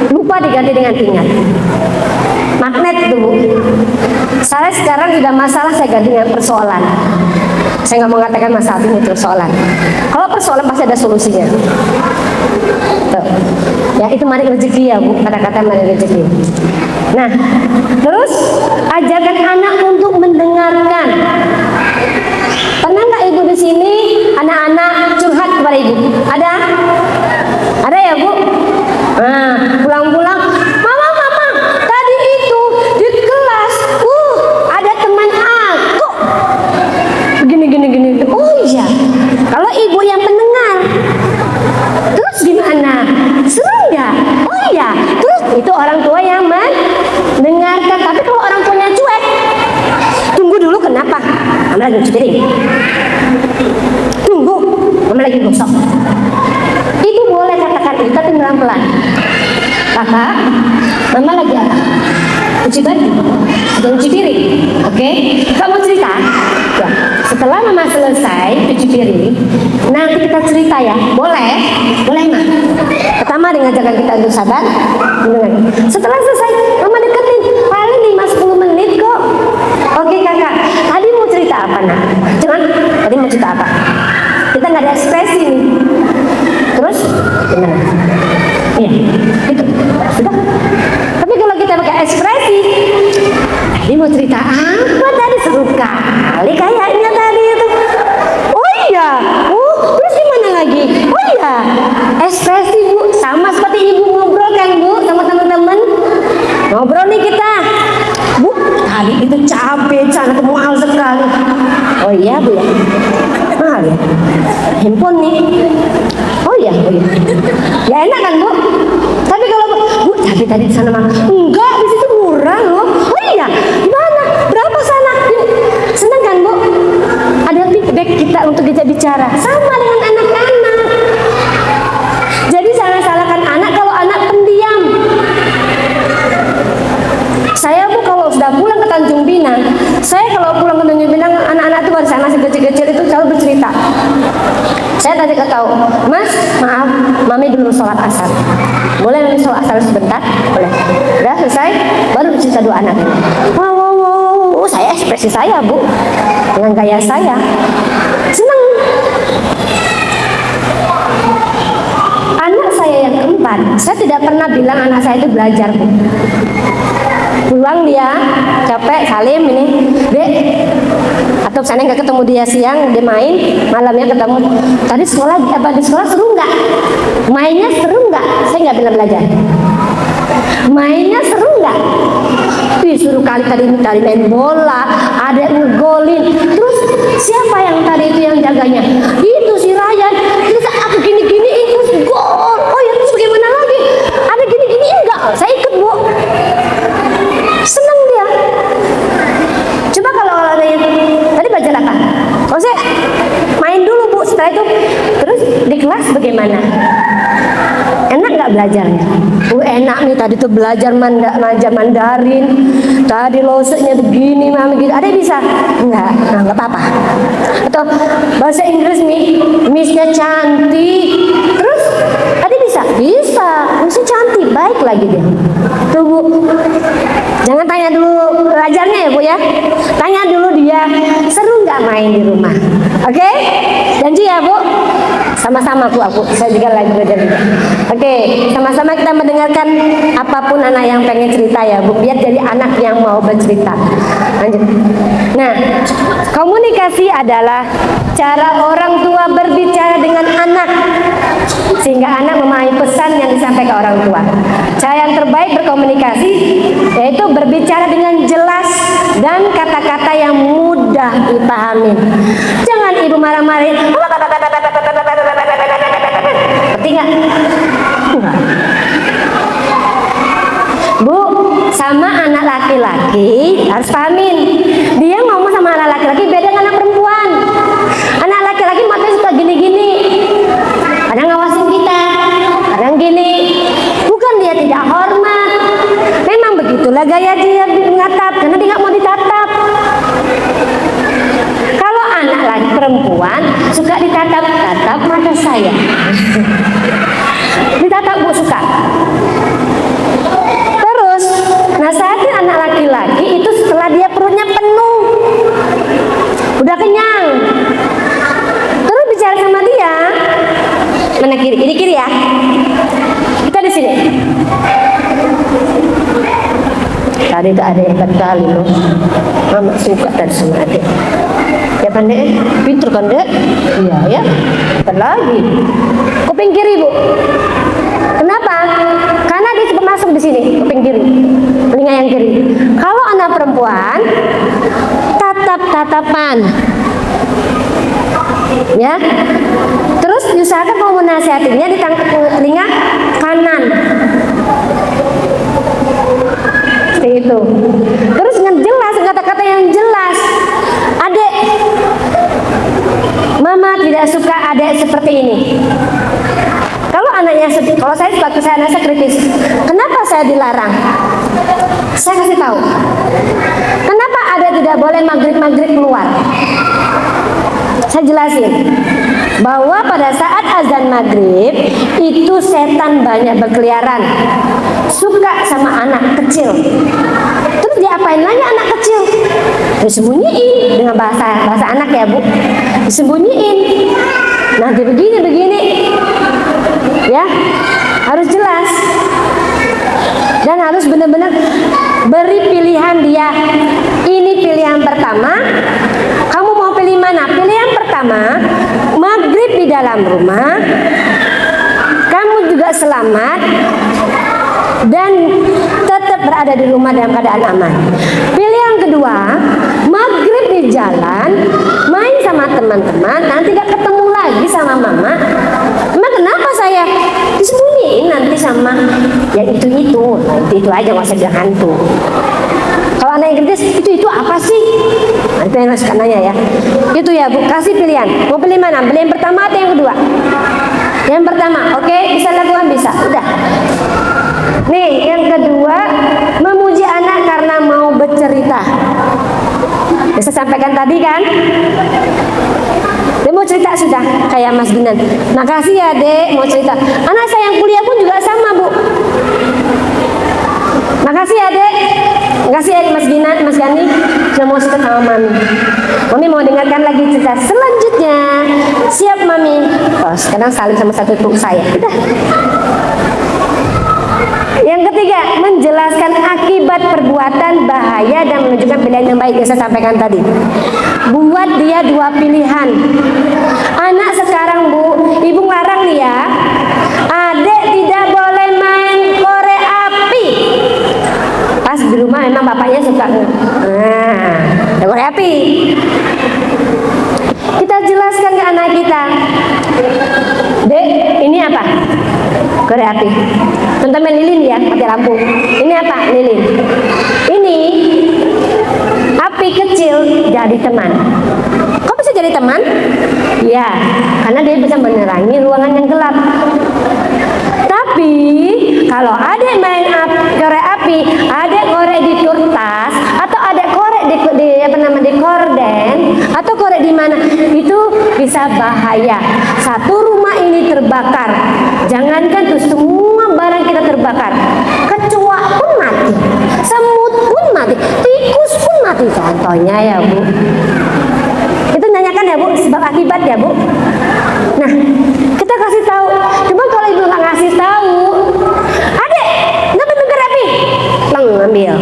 Speaker 1: lupa diganti dengan ingat. Magnet itu Bu. Saya sekarang tidak masalah, saya ganti dengan persoalan. Saya nggak mau mengatakan masalah ini persoalan. Kalau persoalan pasti ada solusinya. Tuh. Ya itu mari rezeki ya Bu, kata-kata mari rezeki. Nah, terus ajarkan anak untuk mendengarkan. Pernah nggak ibu di sini anak-anak curhat kepada ibu? Ada? Ada ya Bu? Nah, pulang-pulang, mama, tadi itu di kelas, ada teman aku. Gini. Oh iya, kalau ibu yang mendengar, terus gimana? Seru nggak? Oh iya, terus itu orang tua yang mendengarkan. Tapi kalau orang tuanya cuek, tunggu dulu kenapa? Mama lagi cuci piring. Tunggu, mama lagi gosok. Ibu boleh katakan itu tapi pelan-pelan. Kakak, mama lagi apa? Cuci baju, cuci piring. Oke, kamu cerita. Ya, setelah mama selesai cuci piring, nanti kita cerita ya. Boleh Ma. Pertama dengan jaga kita untuk sabar. Setelah selesai, mama deketin. Paling 5-10 menit kok. Oke kakak, tadi mau cerita apa nak? Cuman tadi mau cerita apa? Kita nggak ada ekspresi nih. Terus gimana? Iya, gitu. Sudah. Tapi kalau kita pakai ekspresi, tadi mau cerita apa tadi? Seru kali kayaknya tadi itu. Oh iya, terus gimana lagi? Oh iya, ekspresi Bu, sama seperti ibu ngobrol kan Bu sama teman-teman. Ngobrol nih kita, Bu, tadi itu cabai sana mahal sekali. Oh iya Bu ya, mahal ya. Handphone nih. Oh iya. Ya enak kan Bu? Tapi kalau tapi tadi di sana mah enggak, di situ murah loh. Oh iya, gimana? Berapa sana? berbicara. Sama dengan anak-anak. Jadi jangan salahkan anak kalau anak pendiam. Saya Bu kalau sudah pulang ke Tanjung Pinang, saya kalau pulang ke Tanjung Pinang, anak-anak itu pada sana masih kecil-kecil itu selalu bercerita. Saya tadi ketahu, Mas, maaf, Mami belum sholat asar. Boleh Mami sholat asar sebentar? Boleh. Udah selesai, baru bercerita dua anak. Wow, saya ekspresi saya Bu, dengan gaya saya, senang. Anak saya yang keempat, saya tidak pernah bilang anak saya itu belajar Bu. Pulang dia capek, salim ini, Dek, atau sana nggak ketemu dia siang, dia main, malamnya ketemu. Tadi sekolah di sekolah seru nggak? Mainnya seru nggak? Saya nggak bilang belajar. Mainnya seru nggak? Disuruh kali tadi main bola, ada ngegolin. Terus siapa yang tadi itu yang jaganya? Itu si Ryan. Terus aku gini-gini, terus gol. Oh ya terus bagaimana lagi? Ada gini-gini enggak? Saya ikut Bu. Senang dia. Coba kalau ada yang tadi belajar apa? Oh saya main dulu Bu. Setelah itu terus di kelas bagaimana? Enak nggak belajarnya? Enak nih tadi tuh belajar Mandarin. Tadi losenya begini, Mami gitu. Ada yang bisa? Enggak, nah, nggak apa-apa. Atau bahasa Inggris Miss-nya cantik. Terus ada bisa? Bisa. Miss-nya cantik, baik lagi dia. Tuh Bu, jangan tanya dulu belajarnya ya Bu ya. Tanya dulu dia seru nggak main di rumah. Oke? Janji ya Bu. Sama-sama Bu, saya juga lagi belajar juga. Oke, sama-sama kita mendengarkan apapun anak yang pengen cerita ya Bu, biar jadi anak yang mau bercerita. Lanjut. Nah, komunikasi adalah cara orang tua berbicara dengan anak sehingga anak memahami pesan yang disampaikan orang tua. Cara yang terbaik berkomunikasi yaitu berbicara dengan jelas dan kata-kata yang mudah dipahami. Jangan ibu marah-marahin. Ngerti nggak? Bu, sama anak laki-laki harus pahamin. Dia ngomong sama anak laki-laki beda dengan anak perempuan. Anak laki-laki matanya suka gini-gini. Kadang ngawasin kita, kadang gini. Bukan dia tidak hormat. Memang begitulah gaya dia mengatap, karena dia nggak mau ditatap. Kalau anak laki perempuan suka ditatap-tatap mata saya. Ditatap Bu suka. Terus nasihatin anak laki-laki itu setelah dia perutnya penuh, udah kenyang. Terus bicara sama dia, mana kiri? Ini kiri ya. Kita di sini. Tadi itu ada yang kali loh. Mama suka tadi sama adik. Ya kan Dek? Pinter kan Dek? Iya ya. Bentar lagi. Kuping kiri Bu. Kenapa? Karena dia cepat masuk di sini, kuping kiri, telinga yang kiri. Kalau anak perempuan, tatap-tatapan, ya. Terus diusahakan kalau menasihatinya di telinga kanan, seperti itu. Terus dengan jelas, kata-kata yang jelas. Adek, Mama tidak suka adek seperti ini. Kalau anaknya sedih, kalau saya sebagai anak saya kritis, kenapa saya dilarang? Saya kasih tahu. Kenapa ada tidak boleh maghrib keluar? Saya jelasin bahwa pada saat azan maghrib itu setan banyak berkeliaran, suka sama anak kecil. Terus diapain lagi anak kecil? Disembunyiin dengan bahasa anak ya Bu. Disembunyiin. Nanti begini. Ya, harus jelas dan harus benar-benar beri pilihan dia. Ini pilihan pertama, kamu mau pilih mana? Pilihan pertama, maghrib di dalam rumah, kamu juga selamat dan tetap berada di rumah dalam keadaan aman. Pilihan kedua, maghrib di jalan, main sama teman-teman, nanti gak ketemu lagi sama mama. Emang kenapa saya disembunyiin nanti sama yang itu aja, nggak usah bilang hantu. Kalau anak yang kritis, itu apa sih? Nah, itu yang suka nanya ya. Itu ya Bu, kasih pilihan. Mau pilih mana? Pilih yang pertama atau yang kedua? Yang pertama, oke, bisa lakukan, bisa. Udah. Nih, yang kedua, memuji anak karena mau bercerita. Bisa sampaikan tadi kan? Dia mau cerita sudah, kayak Mas Ginan. Makasih ya Dek, mau cerita. Anak saya yang kuliah pun juga sama Bu. Makasih ya Dek. Makasih ya Mas Ginan, Mas Gani sudah mau cerita sama Mami. Mami mau dengarkan lagi cerita selanjutnya. Siap Mami. Oh, sekarang saling sama satu ibu saya. Udah. Yang ketiga, menjelaskan akibat perbuatan bahaya dan menunjukkan pilihan yang baik yang saya sampaikan tadi. Buat dia dua pilihan. Anak sekarang Bu, ibu ngelarang nih ya. Adek tidak boleh main korek api. Pas di rumah memang bapaknya suka. Nah, ada korek api. Kita jelaskan ke anak kita. Dek, ini apa? Korek api. Contoh main lilin ya, mati lampu. Ini apa? Lilin. Ini api kecil jadi teman. Kok bisa jadi teman? Ya, karena dia bisa menerangi ruangan yang gelap. Tapi kalau ada main korek api, ada korek di kertas atau ada korek di korden atau korek di mana, itu bisa bahaya. Satu rumah ini terbakar. Jangankan tuh semua barang kita terbakar, kecoa pun mati, semut pun mati, tikus pun mati. Contohnya ya Bu. Itu nanyakan ya Bu, sebab akibat ya Bu. Nah, kita kasih tahu. Cuma kalau ibu nggak ngasih tahu, Adek, ngambil korek api, ambil.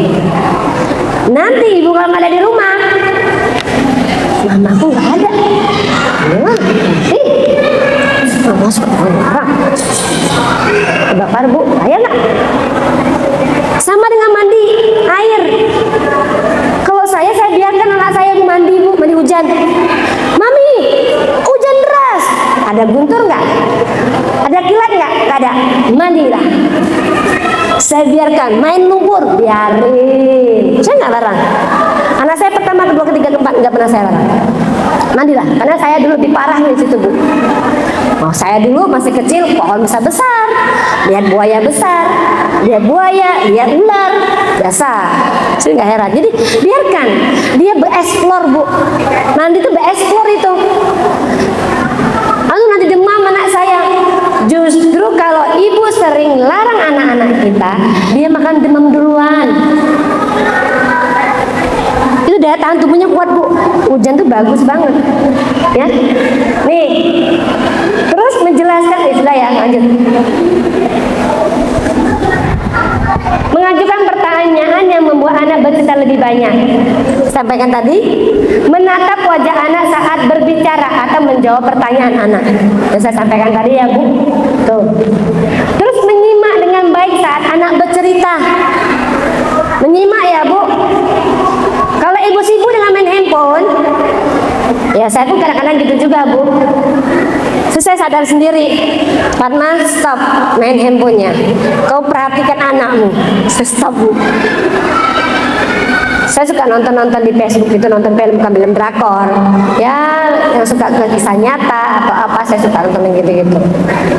Speaker 1: Nanti ibu kalau nggak ada di rumah, mamaku nggak ada. Masuk orang. Bakar Bu, bahaya nggak? Sama dengan mandi air. Kalau saya biarkan anak saya mandi Bu, mandi hujan. Mami, hujan deras. Ada guntur nggak? Ada kilat nggak? Nggak ada. Mandilah. Saya biarkan main lumpur, biarin. Saya nggak larang. Anak saya pertama, kedua, ketiga, keempat nggak pernah saya larang. Mandilah, karena saya dulu diparahin di situ Bu. Oh, saya dulu masih kecil, pohon besar-besar, lihat buaya besar, lihat buaya, lihat ular, biasa. Saya nggak heran. Jadi biarkan dia bereksplor Bu. Nanti itu bereksplor itu. Lalu nanti demam anak saya. Justru kalau ibu sering larang anak-anak kita, dia makan demam duluan. Itu daya tahan tubuhnya kuat Bu. Hujan tuh bagus banget ya. Nih, terus menjelaskan, sudah ya, lanjut. Mengajukan pertanyaan yang membuat anak bercerita lebih banyak. Sampaikan tadi, menatap wajah anak saat berbicara atau menjawab pertanyaan anak. Yang saya sampaikan tadi ya Bu. Tuh. Terus menyimak dengan baik saat anak bercerita. Menyimak ya Bu. Kalau ibu sibuk dengan main handphone, ya saya pun kadang-kadang gitu juga Bu. Saya sadar sendiri, Fatma, stop main handphonenya. Kau perhatikan anakmu. Stop Bu. Saya suka nonton-nonton di Facebook itu, nonton film drakor. Ya, yang suka ke kisah nyata atau apa, saya suka nonton yang gitu-gitu.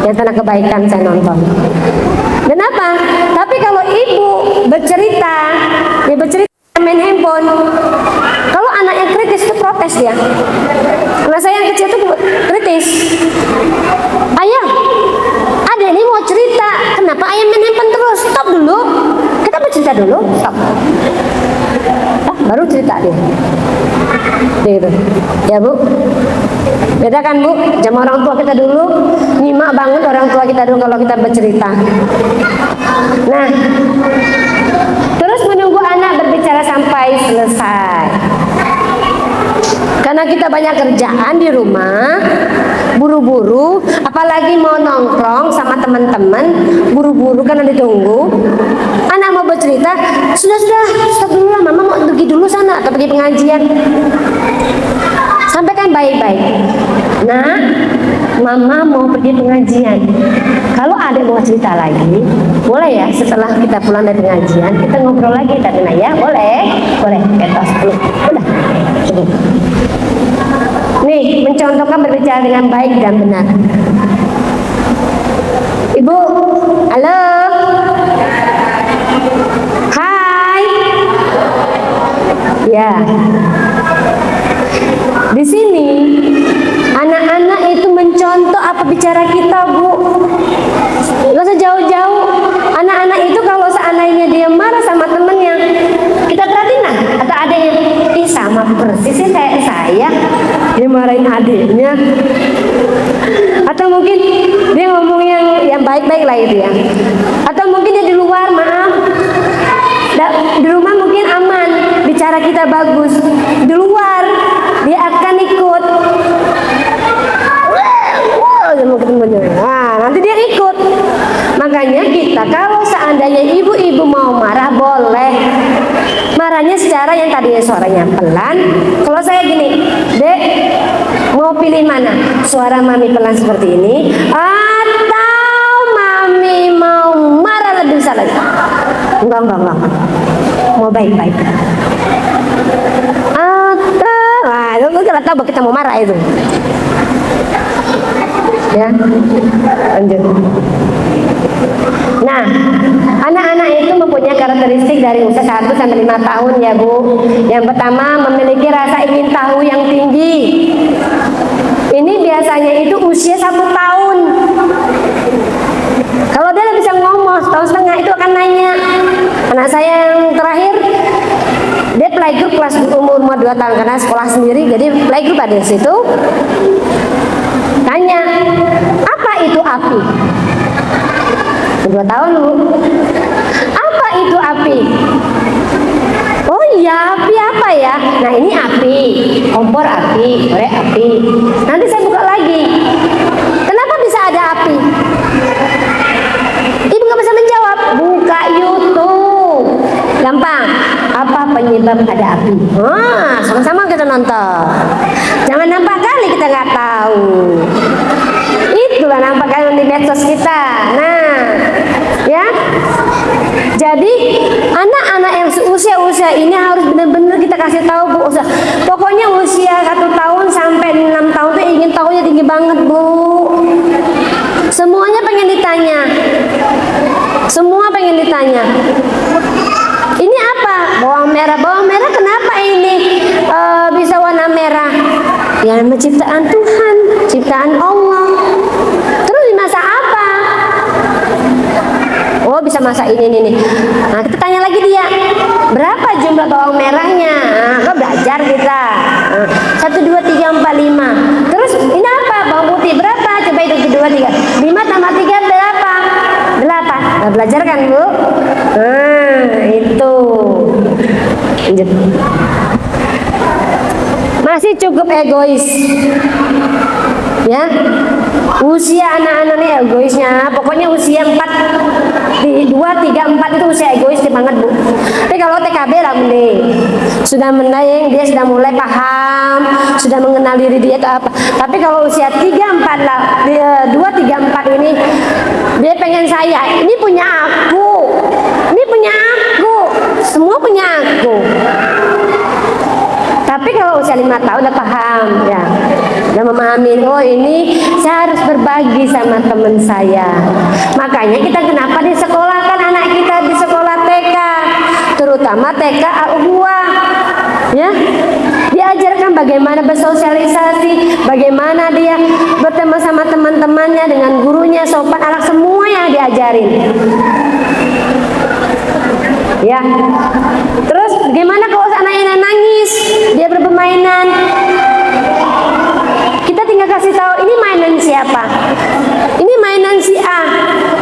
Speaker 1: Yang tentang kebaikan saya nonton. Dan apa? Tapi kalau ibu bercerita, dia bercerita main handphone. Kalau anak yang kritis itu protes dia. Anak saya yang kecil itu kritis. Ayah, adek ini mau cerita. Kenapa ayah main handphone terus? Stop dulu. Kita bercerita dulu. Stop. Baru cerita dia. Gitu. Ya Bu. Beda kan Bu? Sama orang tua kita dulu. Nyimak banget orang tua kita dulu kalau kita bercerita. Nah, terus menunggu anak berbicara sampai selesai. Karena kita banyak kerjaan di rumah, buru-buru, apalagi mau nongkrong sama teman-teman, buru-buru karena ditunggu. Anak mau bercerita, sudah, stop dulu lah, mama mau pergi dulu sana atau pergi pengajian. Sampaikan baik-baik. Nah, Mama mau pergi pengajian. Kalau adek mau cerita lagi, boleh ya setelah kita pulang dari pengajian, kita ngobrol lagi tadi ya, boleh? Boleh, ketos dulu. Udah, cukup. Nih, mencontohkan berbicara dengan baik dan benar. Ibu, halo. Hai. Ya. Di sini anak-anak itu mencontoh apa bicara kita, Bu. Gak usah jauh-jauh. Anak-anak itu kalau seandainya dia marah sama temennya, kita perhatiin lah. Atau ada yang, ih sama persis kayak saya, dia marahin adiknya. Atau mungkin dia ngomong yang baik-baik lah itu ya. Atau mungkin dia di luar, maaf. Di rumah mungkin aman, bicara kita bagus. Di luar dia akan ikut. Nah, nanti dia ikut. Makanya kita kalau seandainya ibu-ibu mau marah boleh. Marahnya secara yang tadinya suaranya pelan. Kalau saya gini, Dek, mau pilih mana? Suara mami pelan seperti ini atau mami mau marah lebih besar lagi? Enggak. Mau baik-baik. Nah, itu kita tahu kita mau marah itu. Ya, lanjut. Nah, anak-anak itu mempunyai karakteristik dari usia 1 sampai 5 tahun ya, Bu. Yang pertama, memiliki rasa ingin tahu yang tinggi. Ini biasanya itu usia 1 tahun. Kalau dia bisa ngomong 1,5 tahun itu akan nanya. Anak saya yang terakhir, dia playgroup kelas umur 2 tahun karena sekolah sendiri, jadi playgroup ada di situ. Tanya, apa itu api? 2 tahun, Bu. Apa itu api? Oh iya, api apa ya? Nah, ini api, kompor api, korek api. Nanti saya buka lagi. Kenapa bisa ada api? Ibu nggak bisa menjawab. Buka YouTube. Gampang. Apa penyebab ada api? Sama-sama kita nonton. Jangan nampak kali kita nggak tahu. Itulah nampak kali di medsos kita. Nah, ya. Jadi anak-anak yang seusia ini harus benar-benar kita kasih tahu, Bu. Pokoknya usia 1 tahun sampai 6 tahun tuh ingin tahunya tinggi banget, Bu. Semuanya pengen ditanya. Semua pengen ditanya. Ini apa? Bawang merah. Bawang merah kenapa ini bisa warna merah? Ya namanya ciptaan Tuhan, ciptaan Allah. Terus dimasak apa? Oh, bisa masak ini. Nah, kita tanya lagi dia, berapa jumlah bawang merahnya? Nah, kok belajar kita. 1, 2, 3, 4, 5. Terus ini apa? Bawang putih berapa? Coba itu 1, 2, 3. 5 tambah 3 berapa? 8. Nah, belajar kan, Bu? Nah, itu. Lanjut. Masih cukup egois. Ya. Usia anak-anak ini egoisnya, pokoknya usia 2, 3, 4 itu usia egois banget, Bu. Tapi kalau TKB lah mending. Sudah mendayeng, dia sudah mulai paham, sudah mengenal diri dia itu apa. Tapi kalau usia 3, 4 lah, 2, 3, 4 ini dia pengen saya, ini punya aku. Ini punya aku. Semua punya aku. Tapi kalau usia 5 tahun udah paham ya, udah memahami, oh ini saya harus berbagi sama teman saya. Makanya kita kenapa disekolahkan anak kita di sekolah TK, terutama TK Al-Uhuwah, ya, diajarkan bagaimana bersosialisasi, bagaimana dia berteman sama teman-temannya, dengan gurunya, sopan akhlak, semua yang diajarin. Ya, terus gimana kalau anaknya nangis, dia berpermainan, kita tinggal kasih tahu ini mainan siapa, ini mainan si A,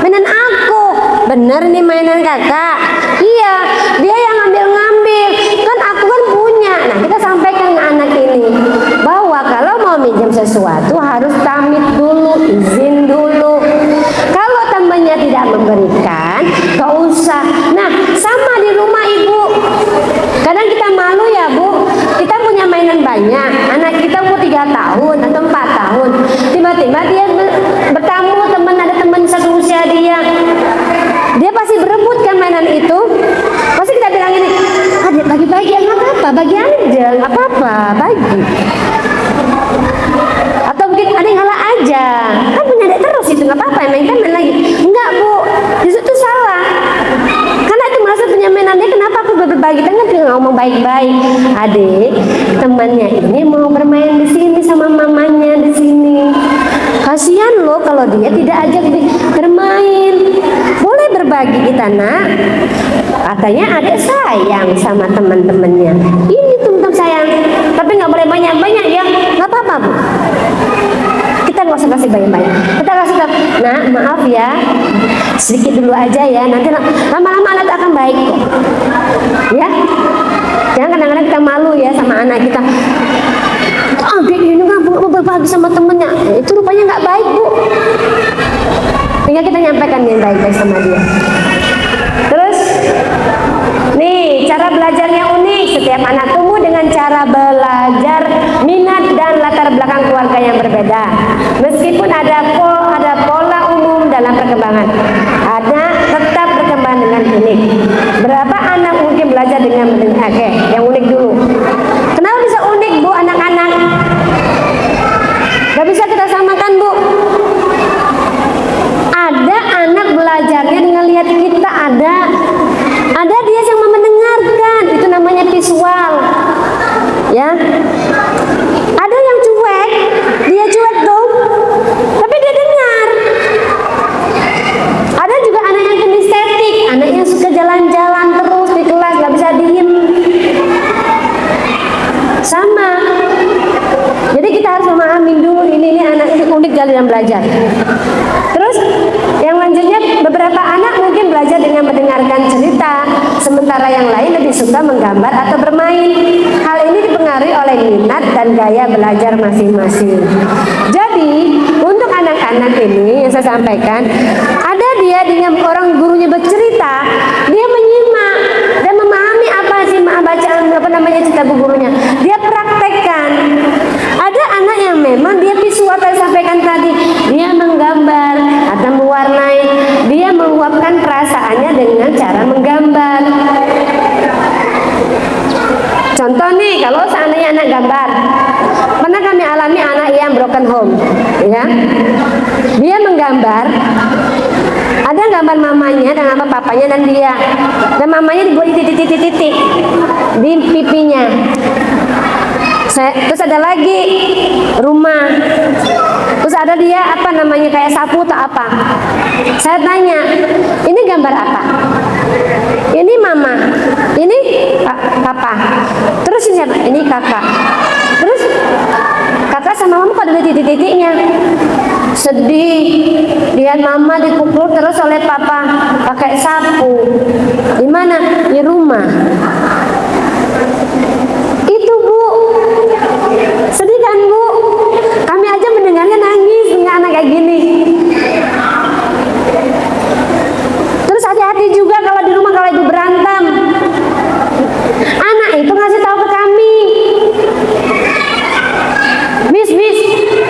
Speaker 1: mainan aku, bener ini mainan kakak, iya, dia yang ngambil-ngambil, kan aku kan punya. Nah, kita sampaikan ke anak ini bahwa kalau mau minjam sesuatu harus pamit dulu, izin dulu. Kalau temannya tidak memberikan, gak usah. Nah, sama di rumah, Ibu. Kadang kita malu ya, Bu. Kita punya mainan banyak. ngomong baik-baik. Adik, temannya ini mau bermain di sini sama mamanya di sini. Kasihan loh kalau dia tidak ajak bermain. Boleh berbagi kita nak. Katanya adik sayang sama teman-temannya. Ini teman-teman sayang, tapi nggak boleh banyak-banyak ya. Nggak apa-apa Bu. Kita nggak usah kasih banyak-banyak. Kita kasih tahu, nah maaf ya, sedikit dulu aja ya. Nanti lama-lama anak akan baik kok. Ya, jangan kadang-kadang kita malu ya sama anak kita. Dia ini nggak mau berbagi sama temennya. Itu rupanya nggak baik Bu. Sehingga kita nyampaikan yang baik-baik sama dia. Terus, nih cara belajarnya unik. Setiap anak tumbuh dengan cara belajar, minat dan latar belakang keluarga yang berbeda. Meskipun ada pola umum dalam perkembangan, anak tetap berkembang dengan unik. Berapa anak mungkin belajar dengan oke, yang unik dulu. Kenapa bisa unik Bu anak-anak? Gak bisa kita samakan Bu. Ada anak belajarnya dengan lihat kita, ada dia yang mendengarkan, itu namanya visual ya. Ada yang cuek, dia cuek dong, tapi dia dengar. Ada juga anak yang kinestetik, anak yang suka jalan-jalan terus di kelas, gak bisa diem. Sama. Jadi kita harus memahami dulu ini anak ini unik dalam belajar. Terus yang lanjutnya, beberapa anak mungkin belajar dengan mendengarkan cerita, sementara yang lain lebih suka menggambar atau bermain. Hal ini dipengaruhi oleh minat dan gaya belajar masing-masing. Jadi untuk anak-anak ini yang saya sampaikan, ada dia dengan orang gurunya bercerita, dia menyimak dan memahami apa sih bacaan cerita bu gurunya, dia praktekkan. Ada anak yang memang dia visual saya sampaikan tadi, dia menggambar atau mewarnai, dia menguapkan perasaannya dengan cara menggambar. Contoh nih, kalau seandainya anak gambar, pernah kami alami anak yang broken home, ya, dia menggambar, ada gambar mamanya dan gambar papanya dan dia, dan mamanya dibuat titik-titik di pipinya. Terus ada lagi rumah, terus ada dia apa namanya kayak sapu atau apa. Saya tanya, ini gambar apa? Ini mama, ini papa, terus ini siapa? Ini kakak. Terus kakak sama mama kok ada titik-titiknya? Sedih, lihat mama dipukul terus oleh papa pakai sapu. Di mana? Di rumah. Itu bu, sedih kan bu? Kami aja mendengarnya nangis dengan anak kayak gini. Terus hati-hati juga kalau di rumah kalau ibu berantem. Anak itu ngasih tahu ke kami, Miss,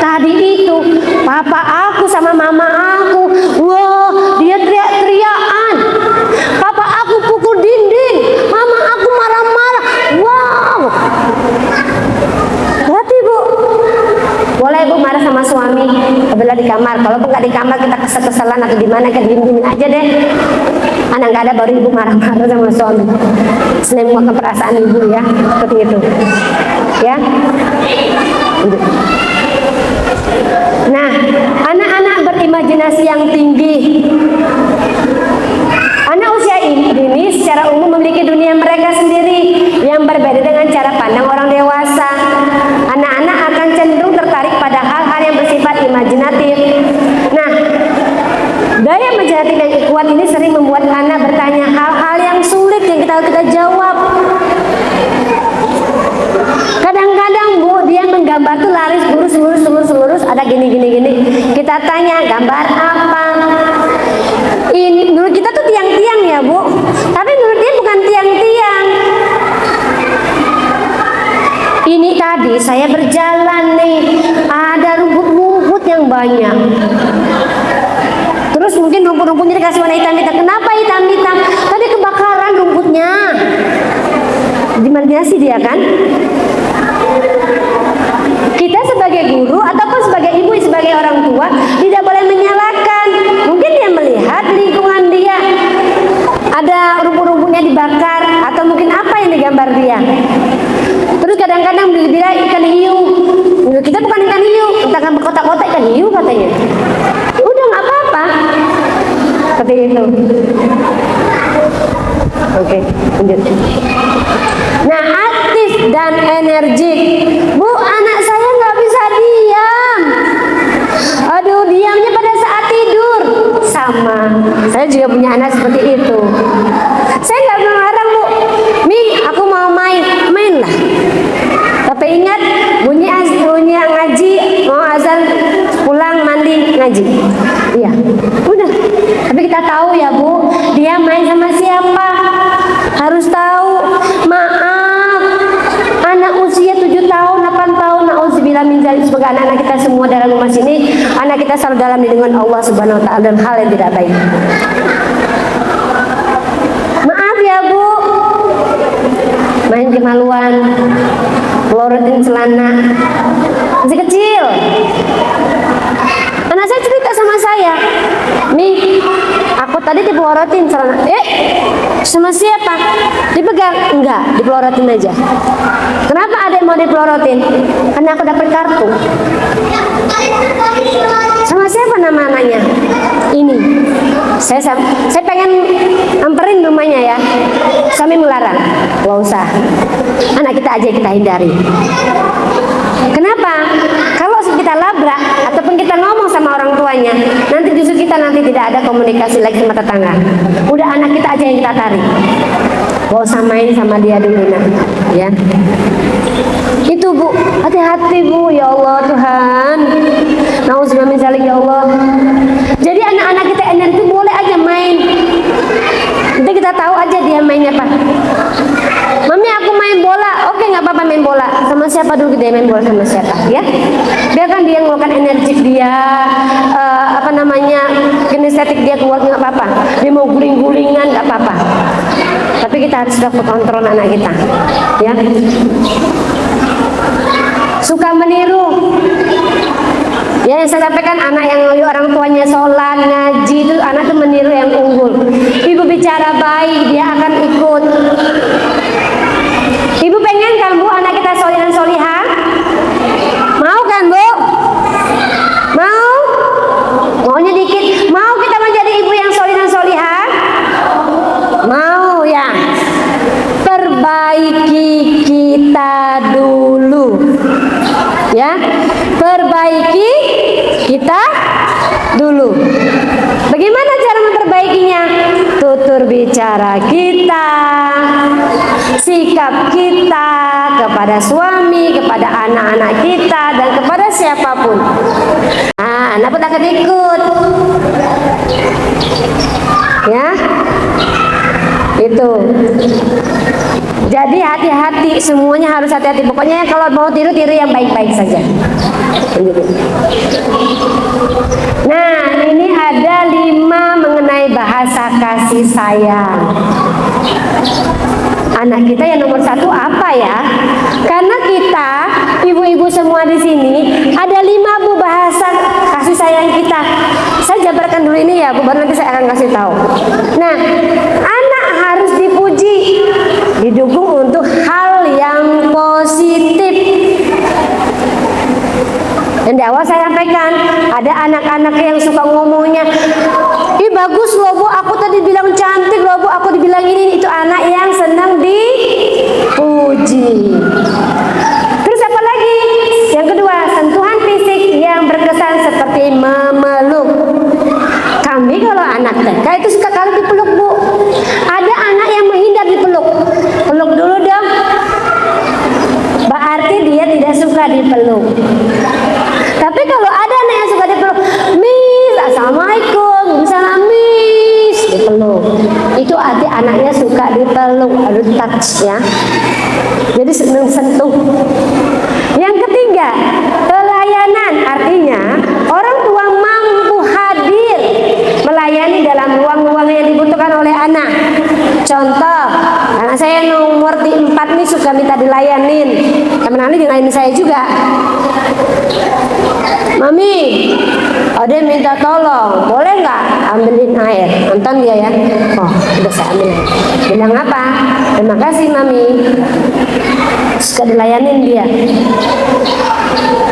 Speaker 1: tadi itu papa aku sama mama aku, wah dia teriak-teriakan, papa aku pukul dinding, mama aku marah-marah, wow. Hati bu, boleh bu marah sama suami apabila di kamar, kalau nggak di kamar kita kesel-keselan atau di mana kita diem-diem aja deh. Anak nggak ada baru ibu marah-marah sama suami, selain menguatkan perasaan ibu ya, seperti itu ya. Nah, anak-anak berimajinasi yang tinggi. Anak usia ini secara umum memiliki dunia mereka sendiri yang berbeda dengan cara pandang orang dewasa. Anak-anak akan cenderung tertarik pada hal-hal yang bersifat imajinatif. Nah, gaya imajinatif yang kuat ini sering membuat anak bertanya hal-hal yang sulit yang kita jawab. Kadang-kadang bu, dia menggambar tuh laris lurus, ada gini. Kita tanya gambar apa? Ini menurut kita tuh tiang-tiang ya bu, tapi menurut dia bukan tiang-tiang. Ini tadi saya berjalan nih, ada rumput-rumput yang banyak. Terus mungkin rumput-rumputnya dikasih warna hitam-hitam. Kenapa hitam-hitam? Tadi kebakaran rumputnya. Dimajinasi dia kan? Kita sebagai guru ataupun sebagai ibu, sebagai orang tua tidak boleh menyalahkan. Mungkin dia melihat lingkungan dia ada rumput-rumputnya dibakar atau mungkin apa yang digambar dia. Terus kadang-kadang bilang ikan hiu, kita bukan ikan hiu, kita kan berkotak-kotak ikan hiu katanya. Udah nggak apa-apa, seperti itu. Oke, lanjut. Nah, aktif dan energik. Bu, anak saya nggak bisa diam. Aduh, diamnya pada saat tidur. Sama, saya juga punya anak seperti itu. Saya nggak melarang, Bu. Mi, aku mau main, mainlah. Tapi ingat, bunyi ngaji, mau azan, pulang mandi ngaji. Iya, udah. Tapi kita tahu ya, Bu, dia main sama siapa. Harus tahu. Maaf, anak usia 7 tahun, 8 tahun, na'udzubillah min dzalik, sebagai anak-anak kita semua dalam rumah sini, anak kita selalu dalam lindungan Allah Subhanahu wa taala dan hal yang tidak baik. Maaf ya, Bu. Main kemaluan, pelorotin celana, masih kecil. Anak saya cerita sama saya, Mi, aku tadi dipelorotin celana. Sama siapa? Dipegang? Enggak, dipelorotin aja. Kenapa adik mau dipelorotin? Karena aku dapat kartu. Sama siapa nama anaknya? Ini. Saya pengen amperin rumahnya ya. Suami melarang. Gak usah. Anak kita aja kita hindari. Kenapa? Kalau kita labrak ataupun kita ngomong sama orang tuanya, nanti justru kita nanti tidak ada komunikasi lagi sama tetangga. Udah anak kita aja yang kita tarik. Gak usah main sama dia dulu nak, ya. Itu Bu, hati-hati Bu, ya Allah Tuhan. Nauzubillah min dzalik ya Allah. Jadi anak-anak kita energi boleh aja main. Nanti kita tahu aja dia mainnya apa. Mami aku main bola, oke nggak apa-apa main bola. Sama siapa dulu dia main bola sama siapa, ya? Biarkan dia ngeluarkan energi dia, kinestetik dia keluar nggak apa-apa. Dia mau guling-gulingan nggak apa-apa. Tapi kita harus sudah kontrol anak kita, ya. Suka meniru. Ya, yang saya sampaikan anak yang orang tuanya sholat, ngaji itu anak itu meniru yang unggul. Ibu bicara baik, dia akan ikut. Ibu pengen kan Bu anak kita sholih dan sholihah? Mau kan Bu? Mau? Maunya dikit. Mau kita menjadi ibu yang sholih dan sholihah? Mau ya. Perbaiki kita dulu. Ya, perbaiki kita dulu. Bagaimana cara memperbaikinya? Tutur bicara kita, sikap kita kepada suami, kepada anak-anak kita, dan kepada siapapun. Nah, anak pun akan ikut. Ya, itu. Jadi hati-hati, semuanya harus hati-hati. Pokoknya kalau mau tiru yang baik-baik saja. Nah, ini ada 5 mengenai bahasa kasih sayang. Anak kita yang nomor 1 apa ya? Karena kita, ibu-ibu semua di sini, ada 5 Bu bahasa kasih sayang kita. Saya jabarkan dulu ini ya Bu, baru nanti saya akan kasih tahu. Nah, anak harus dipuji, didukung untuk hal yang positif. Dan di awal saya sampaikan, ada anak-anak yang suka ngomongnya, ih bagus loh Bu, aku tadi bilang cantik loh Bu, aku dibilang ini. Itu anak yang senang dipuji. Terus apa lagi? Yang kedua, sentuhan fisik yang berkesan seperti memeluk. Kami kalau anak TK itu suka kali dipeluk Bu. Ada anak yang menghindar dipeluk. Peluk dulu dong. Berarti dia tidak suka dipeluk. Tapi kalau ada anak yang suka dipeluk, Miss, assalamualaikum, salam Miss, dipeluk. Itu arti anaknya suka dipeluk, harus touch ya. Jadi sentuh. Yang ketiga, pelayanan, artinya orang tua mampu hadir melayani dalam ruang-ruang yang dibutuhkan oleh anak. Contoh, anak saya nomor 4 nih suka minta dilayanin. Teman-teman dilayani saya juga. Mami, Ada yang minta tolong, boleh nggak ambilin air? Nonton dia ya. Oh, udah saya ambil air. Bilang apa? Terima kasih mami. Suka dilayanin dia.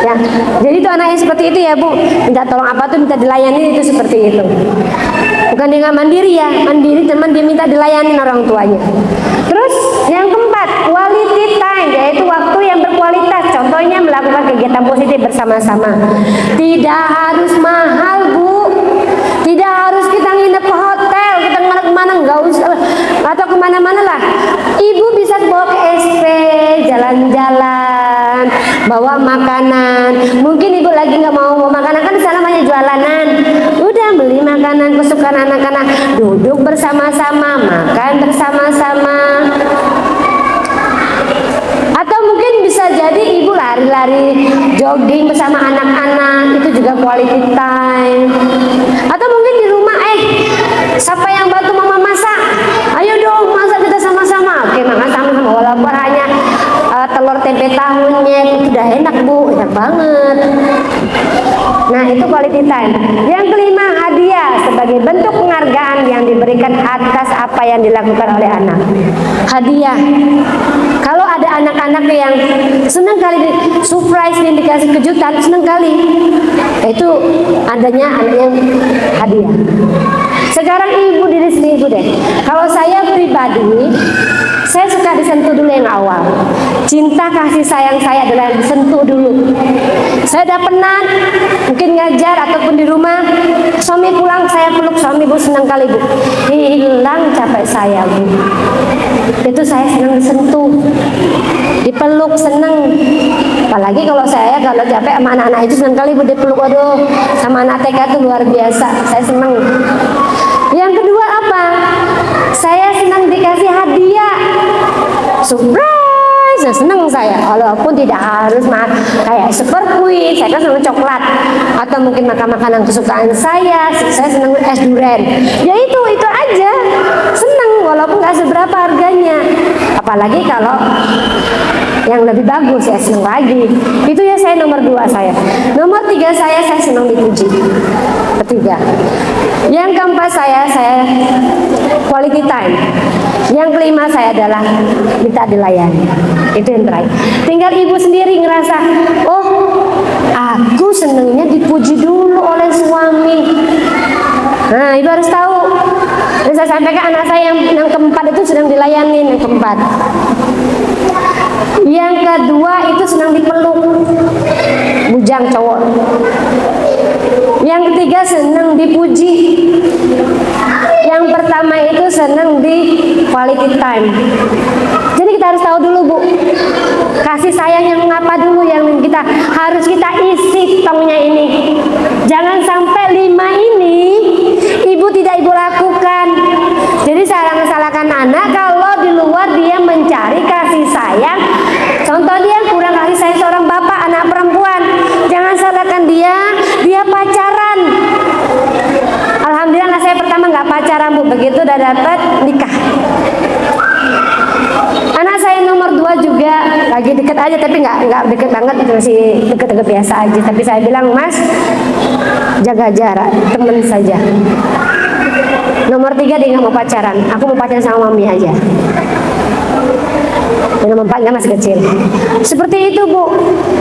Speaker 1: Ya, jadi itu anaknya seperti itu ya Bu. Minta tolong apa tuh minta dilayani, itu seperti itu. Bukan dia nggak mandiri ya, mandiri teman dia minta dilayani orang tuanya. Terus yang keempat, quality time, yaitu waktu yang berkualitas. Contohnya melakukan kegiatan positif bersama-sama. Tidak harus mahal Bu, tidak harus kita nginep ke hotel, kita kemana-kemana nggak usah, atau kemana-mana lah. Ibu bisa bawa ke SP, jalan-jalan, bawa makanan. Mungkin ibu lagi nggak mau bawa makanan, kan di sana banyak jualanan. Udah beli makanan kesukaan anak-anak, duduk bersama-sama, makan bersama-sama. Atau mungkin bisa jadi ibu lari-lari, jogging bersama anak-anak, itu juga quality time. Atau mungkin di rumah, siapa yang bantu mama masak? Ayo dong masak kita sama-sama. Oke, makan sama-sama walaupun hanya telur tempe tahunya, itu udah enak Bu, enak banget. Nah, itu quality time. Yang kelima, hadiah sebagai bentuk penghargaan yang diberikan atas apa yang dilakukan oleh anak. Hadiah. Kalau ada anak-anak yang senang kali surprise dan dikasih kejutan, senang kali. Itu adanya anak yang hadiah. Sekarang ibu diri sendiri deh. Kalau saya pribadi, saya suka disentuh dulu yang awal. Cinta kasih sayang saya adalah disentuh dulu. Saya udah penat, mungkin ngajar ataupun di rumah, suami pulang saya peluk suami, Bu, senang kali Bu. Hilang capek saya Bu. Itu saya senang disentuh, dipeluk, senang. Apalagi kalau saya kalau capek sama anak-anak itu senang kali Bu dipeluk. Waduh, sama anak TK itu luar biasa, saya senang. Yang kedua apa? Saya senang dikasih hadiah, surprise, senang saya. Walaupun tidak harus kayak superkuit, saya kan senang coklat, atau mungkin makan makanan kesukaan saya senang es durian. Ya itu aja, senang walaupun nggak seberapa harganya. Apalagi kalau yang lebih bagus, ya senang lagi. Itu ya saya nomor 2 saya. Nomor 3 saya senang dipuji. Ketiga. Yang keempat saya quality time. Yang kelima saya adalah minta dilayani. Itu yang terakhir. Tinggal ibu sendiri ngerasa, oh aku senangnya dipuji dulu oleh suami. Nah, ibu harus tahu. Dan saya sampaikan anak saya yang keempat itu sedang dilayani, yang keempat. Yang kedua itu senang dipeluk, bujang cowok. Yang ketiga senang dipuji. Yang pertama itu senang di quality time. Jadi kita harus tahu dulu Bu, kasih sayang yang apa dulu yang kita harus kita isi tongnya ini. Jangan sampai 5 ini ibu tidak ibu lakukan. Jadi salahkan anak kalau di luar dia mencari kasih sayang. Contoh dia kurang kasih sayang seorang bapak anak perempuan, jangan salahkan dia pacaran. Alhamdulillah anak saya pertama nggak pacaran Bu, begitu udah dapat nikah. Anak saya nomor 2 juga lagi deket aja, tapi nggak deket banget, masih deket-deket biasa aja. Tapi saya bilang, Mas, jaga jarak, temen saja. Nomor 3 dia nggak mau pacaran, aku mau pacaran sama mami aja. Dan nomor 4 masih kecil. Seperti itu Bu.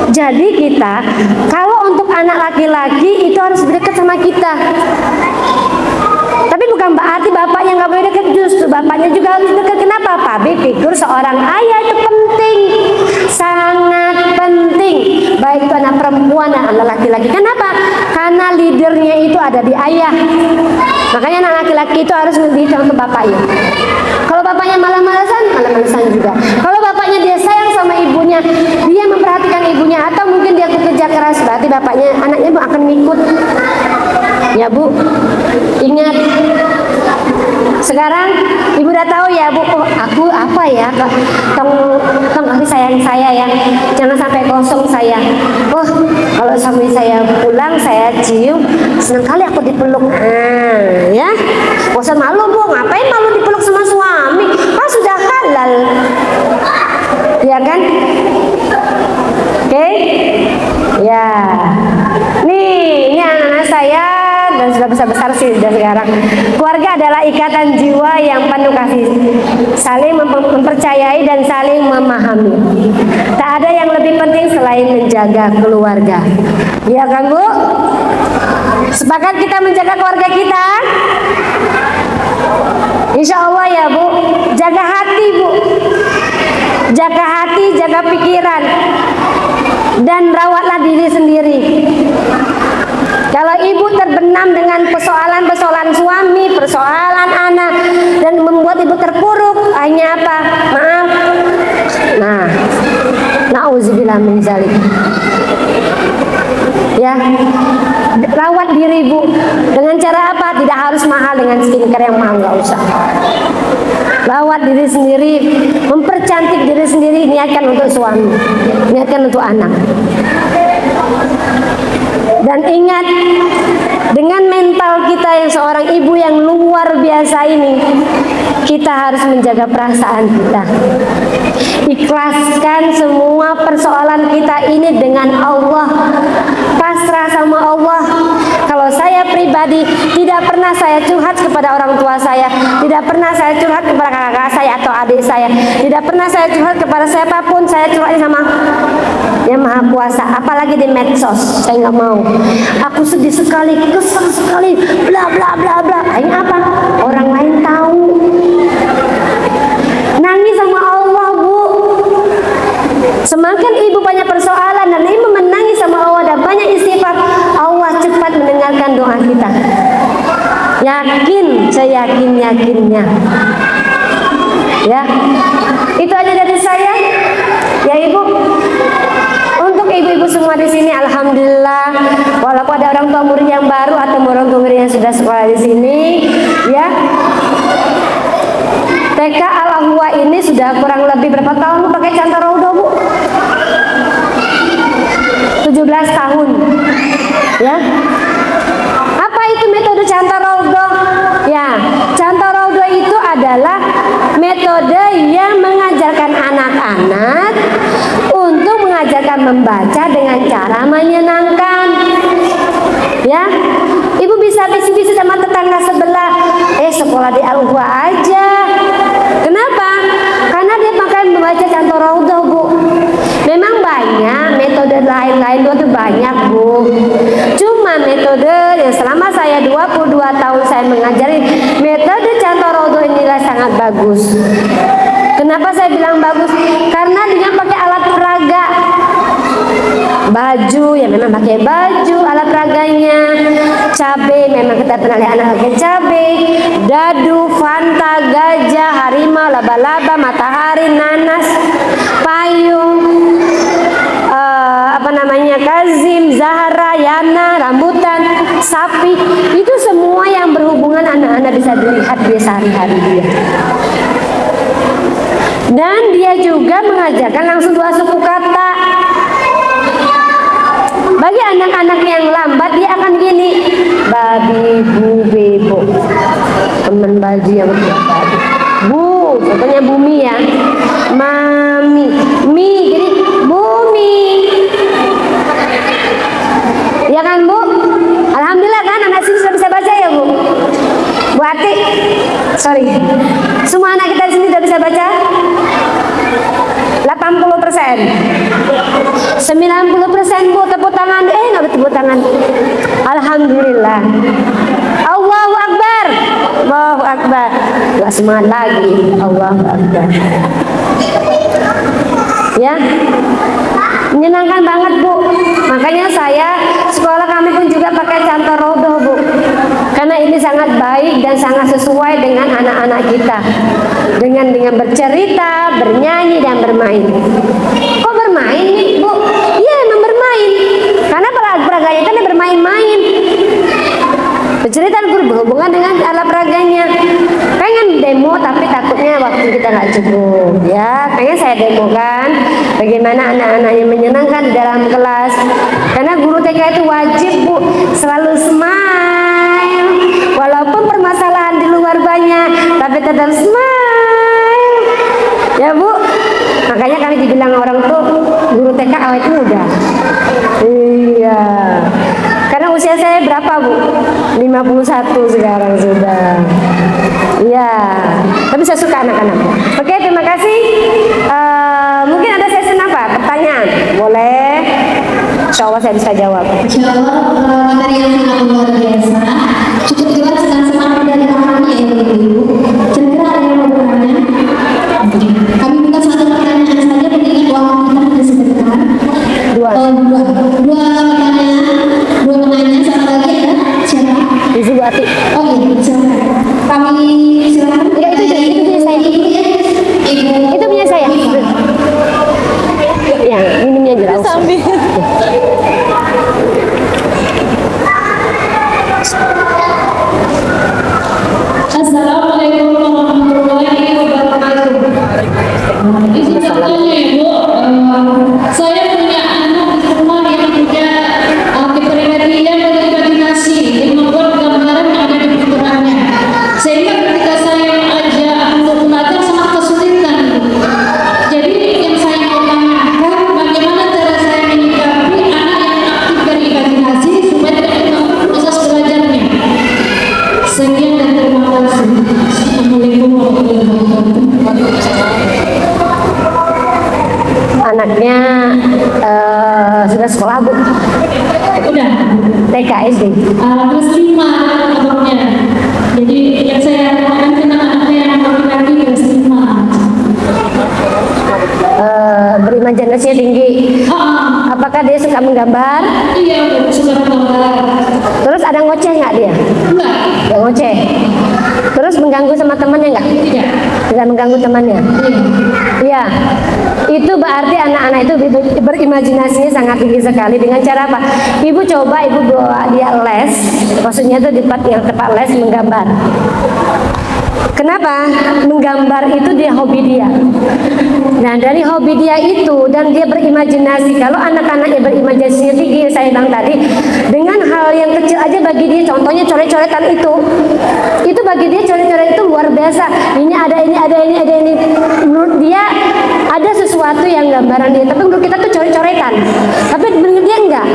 Speaker 1: Jadi kita kalau untuk anak laki-laki itu harus dekat sama kita. Tapi bukan berarti bapaknya nggak boleh dekat, justru bapaknya juga harus dekat. Kenapa? Public figure seorang ayah itu penting, sangat penting. Baik itu anak perempuan dan anak laki-laki. Kenapa? Karena leadernya itu ada di ayah. Makanya anak laki-laki itu harus menjadi contoh bapaknya. Kalau bapaknya malas-malasan juga. Kalau bapaknya dia sayang sama ibunya, dia memperhatikan ibunya, atau mungkin dia bekerja keras, berarti bapaknya, anaknya Bu akan ikut. Ya Bu, ingat. Sekarang ibu udah tahu ya Bu, oh, aku apa ya, tong kasih sayang saya ya, jangan sampai kosong saya. Oh, kalau suami saya pulang saya cium, senang kali aku dipeluk. Ya, gak usah malu Bu, ngapain malu dipeluk sama suami? Kan sudah halal, ya kan? Oke? Ya, nih ini anak-anak saya dan sudah besar-besar sih sudah sekarang. Keluarga adalah ikatan jiwa yang penuh kasih, saling mempercayai dan saling memahami. Tak ada yang lebih penting selain menjaga keluarga. Ya kan Bu? Sepakat kita menjaga keluarga kita? Insya Allah ya Bu. Jaga hati Bu. Jaga hati, jaga pikiran. Dan rawatlah diri sendiri. Kalau ibu terbenam dengan persoalan-persoalan suami, persoalan anak, dan membuat ibu terpuruk, hanya apa? Maaf. Nah, na'udzubillah min dzalik. Ya, rawat diri Bu. Dengan cara apa? Tidak harus mahal, dengan skincare yang mahal, nggak usah. Rawat diri sendiri, mempercantik diri sendiri, niatkan untuk suami, niatkan untuk anak. Dan ingat, dengan mental kita yang seorang ibu yang luar biasa ini, kita harus menjaga perasaan kita. Ikhlaskan semua persoalan kita ini dengan Allah. Pasrah sama Allah. Kalau saya pribadi, tidak pernah saya curhat kepada orang tua saya, tidak pernah saya curhat kepada kakak saya atau adik saya, tidak pernah saya curhat kepada siapapun. Saya curhatnya sama Yang Maha Kuasa, apalagi di medsos. Saya nggak mau. Aku sedih sekali, kesal sekali, bla bla bla bla. Ini apa? Orang lain tahu. Nangis sama Allah Bu. Semakin ibu banyak persoalan dan ibu menangis sama Allah dan banyak istighfar, Allah cepat mendengarkan doa kita. Yakin, saya yakinnya. Ya, itu aja dari saya. Ya Ibu. Untuk ibu-ibu semua di sini, alhamdulillah, walaupun ada orang tua murid yang baru atau orang tua murid yang sudah sekolah di sini, ya. TK Al-Ahwa ini sudah kurang lebih berapa tahun Bu pakai Cantor Raudoh Bu? 17 tahun. Ya. Apa itu metode Cantor Raudoh? Ya, Cantor Raudoh itu adalah metode yang mengajarkan anak-anak untuk mengajarkan membaca dengan cara menyenangkan. Ya, ibu bisa bisik-bisik sama tetangga sebelah, sekolah di Al-Ahwa aja. Kenapa? Karena dia pakai membaca Cantor Raudoh Bu. Memang banyak metode lain-lain itu banyak Bu. Cuma metode yang selama saya 22 tahun saya mengajari, metode Cantor Raudoh inilah sangat bagus. Kenapa saya bilang bagus? Karena dengan pakai alat peraga, baju ya memang pakai baju, alat peraganya, cabai memang kita pernah lihat anak pakai cabai, dadu, fanta, gajah, harimau, laba-laba, matahari, nanas, payung, kazim, zahra, yana, rambutan, sapi, itu semua yang berhubungan anak-anak bisa dilihat dia sehari-hari dia. Dan dia juga mengajarkan langsung 2 suku kata. Bagi anak-anak yang lambat dia akan gini, babi, bu, bebo. Teman baju yang babi. Bu, contohnya bumi ya. Mami, mi, jadi bumi. Ya kan Bu? Alhamdulillah kan anak sini sudah bisa baca ya Bu? Bu Ati, sorry. Semua anak kita di sini sudah bisa baca? 80%. 90% Bu, tepuk tangan. Nggak bertepuk tangan. Alhamdulillah. Allahu Akbar. Allahu Akbar. Nggak semangat lagi. Allahu Akbar. Ya, menyenangkan banget Bu. Makanya saya sekolah kami pun juga pakai Cantor Raudoh Bu, karena ini sangat baik dan sangat sesuai dengan anak-anak kita, dengan bercerita, bernyanyi dan bermain. Kok bermain nih Bu? Iya emang bermain, karena peraganya kan bermain-main. Bercerita berhubungan dengan alat peraganya. Pengen demo tapi takutnya waktu kita nggak cukup. Ya, pengen saya demokan bagaimana anak-anaknya menyenangkan di dalam kelas. Karena guru TK itu wajib Bu selalu smile. Walaupun permasalahan di luar banyak, tapi tetap smile. Ya Bu. Makanya kami dibilang orang tuh guru TK awet muda. Iya. Karena usia saya berapa Bu? 51 sekarang sudah. Iya, tapi saya suka anak-anak. Oke, terima kasih. Mungkin ada sesi apa? Pertanyaan? Boleh. Insya Allah saya bisa jawab.
Speaker 3: Insya Allah materi yang sangat luar biasa, cukup jelas dan semangat dari kakaknya ya Ibu. Kira-kira ada yang mau bertanya? Kami minta satu pertanyaan saja mengingat waktu kita sudah sebentar.
Speaker 1: Dua.
Speaker 3: Dua penanya. Satu lagi ada siapa?
Speaker 1: Ibu Ati.
Speaker 3: Oh iya, silakan. Kami silakan.
Speaker 1: Enggak, itu punya saya.
Speaker 3: Ibu.
Speaker 1: Itu punya saya. Ya, minumnya jelas.
Speaker 3: Assalamualaikum warahmatullahi wabarakatuh. Izin bertanya Ibu, saya punya anak di rumah yang juga kriteria berimajinasi dan membuat gambaran yang ada di pikirannya. Sehingga ketika saya mengajak untuk belajar sangat kesulitan. Jadi yang saya mau tanyakan, bagaimana cara saya menyikapi anak yang aktif berimajinasi supaya tidak mengganggu proses belajarnya. Sekian dan terima kasih. Assalamualaikum warahmatullahi wabarakatuh.
Speaker 1: Anaknya sudah sekolah Bu?
Speaker 3: Udah.
Speaker 1: TK SD.
Speaker 3: Kelas 5 abangnya. Jadi yang saya lakukan tentang anaknya yang laki-laki kelas 5.
Speaker 1: Berimajinasinya tinggi. Apakah dia suka menggambar?
Speaker 3: Iya, sudah menggambar.
Speaker 1: Terus ada ngoceh nggak dia?
Speaker 3: Enggak.
Speaker 1: Nggak ngoceh. Terus mengganggu sama temannya nggak?
Speaker 3: Tidak.
Speaker 1: Tidak mengganggu temannya. Iya. Itu berarti anak-anak itu berimajinasinya sangat tinggi sekali. Dengan cara apa? Ibu coba ibu bawa dia les. Maksudnya itu di tempat les menggambar. Kenapa? Menggambar itu dia hobi dia. Nah dari hobi dia itu dan dia berimajinasi. Kalau anak-anak yang berimajinasinya tinggi, saya bilang tadi, dengan hal yang kecil aja bagi dia, contohnya coret-coretan itu bagi dia coret-coret itu luar biasa. Ini ada ini, ada ini, ada ini. Menurut dia ada sesuatu yang gambaran dia, tapi menurut kita tuh coret-coretan. Tapi menurut dia enggak.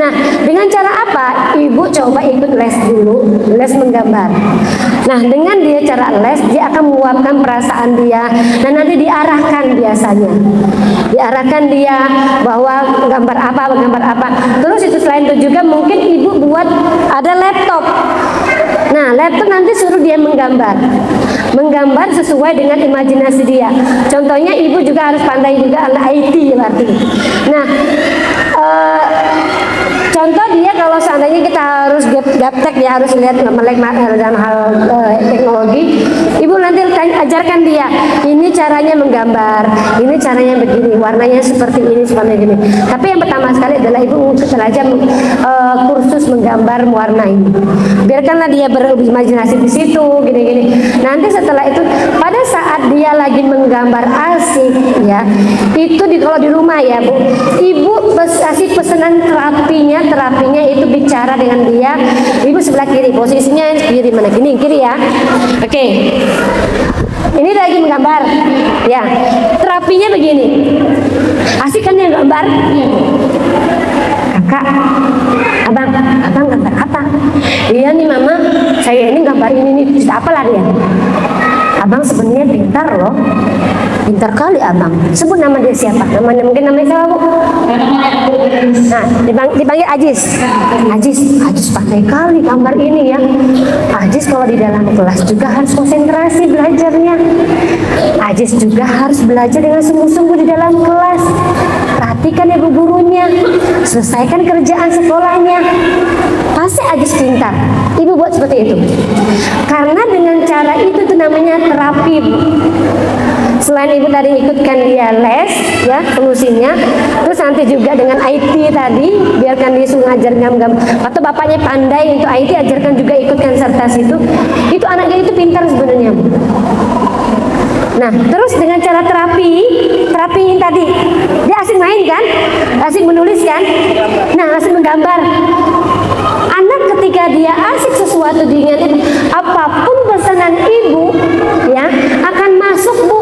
Speaker 1: Nah dengan cara apa? Ibu coba ikut les dulu, les menggambar. Nah dengan dia cara les, dia akan meluapkan perasaan dia dan nanti diarahkan biasanya. Diarahkan dia bahwa gambar apa. Terus itu selain itu juga mungkin ibu buat ada laptop. Nah laptop nanti suruh dia menggambar. Menggambar sesuai dengan imajinasi dia. Contohnya ibu juga harus pandai juga IT berarti. Nah contoh dia kalau seandainya kita harus gaptek, dia harus lihat melek dalam hal teknologi, ibu nanti ajarkan dia ini caranya menggambar, ini caranya begini, warnanya seperti ini, seperti ini. Tapi yang pertama sekali adalah ibu belajar kursus menggambar warna ini. Biarkanlah dia berimajinasi di situ, gini-gini. Nanti setelah itu, pada saat dia lagi menggambar asik, ya, itu kalau di rumah ya Bu, ibu kasih pesanan terapinya itu bicara dengan dia. Ibu sebelah kiri, posisinya kiri mana? Kiri ya. Oke. Ini lagi menggambar. Ya. Terapinya begini. Asik kan dia gambar? Kakak, abang gambar apa? Iya nih mama, saya ini gambar ini nih. Apalah dia? Abang sebenarnya pintar loh. Pintar kali abang. Sebut nama dia siapa? Namanya mungkin namanya siapa Bu? Nah, dipanggil Ajis. Ajis pandai kali gambar ini ya. Ajis kalau di dalam kelas juga harus konsentrasi belajarnya. Ajis juga harus belajar dengan sungguh-sungguh di dalam kelas. Perhatikan ibu gurunya. Selesaikan kerjaan sekolahnya. Pasti Ajis pintar. Ibu buat seperti itu. Karena dengan cara itu tuh namanya terapi Bu. Selain ibu tadi ikutkan dia les ya solusinya, terus nanti juga dengan IT tadi biarkan dia suruh ngajar gam-gam, atau bapaknya pandai untuk IT, ajarkan juga ikutkan serta situ. Itu anaknya itu pintar sebenarnya. Nah terus dengan cara terapi ini tadi dia asik main kan, asik menulis kan, nah asik menggambar. Anak ketika dia asik sesuatu dengan itu, apapun pesanan ibu ya akan masuk Bu.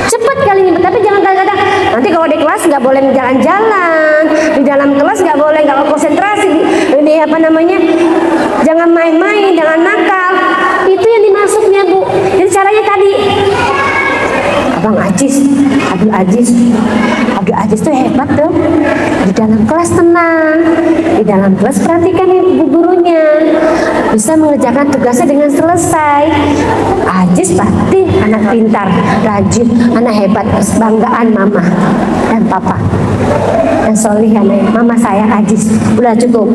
Speaker 1: Cepat kali ini, tapi jangan kadang-kadang nanti kalau di kelas nggak boleh jalan-jalan, di dalam kelas nggak boleh, nggak konsentrasi, ini apa namanya, jangan main-main, jangan nakal. Itu yang dimaksudnya Bu. Jadi caranya tadi, Abang Ajis, Abdul Aziz tuh hebat tuh. Di dalam kelas tenang, di dalam kelas perhatikan ibu gurunya, bisa mengerjakan tugasnya dengan selesai. Ajis pasti anak pintar, rajin, anak hebat, banggaan mama dan papa. Dan solih anak mama saya Ajis. Udah cukup.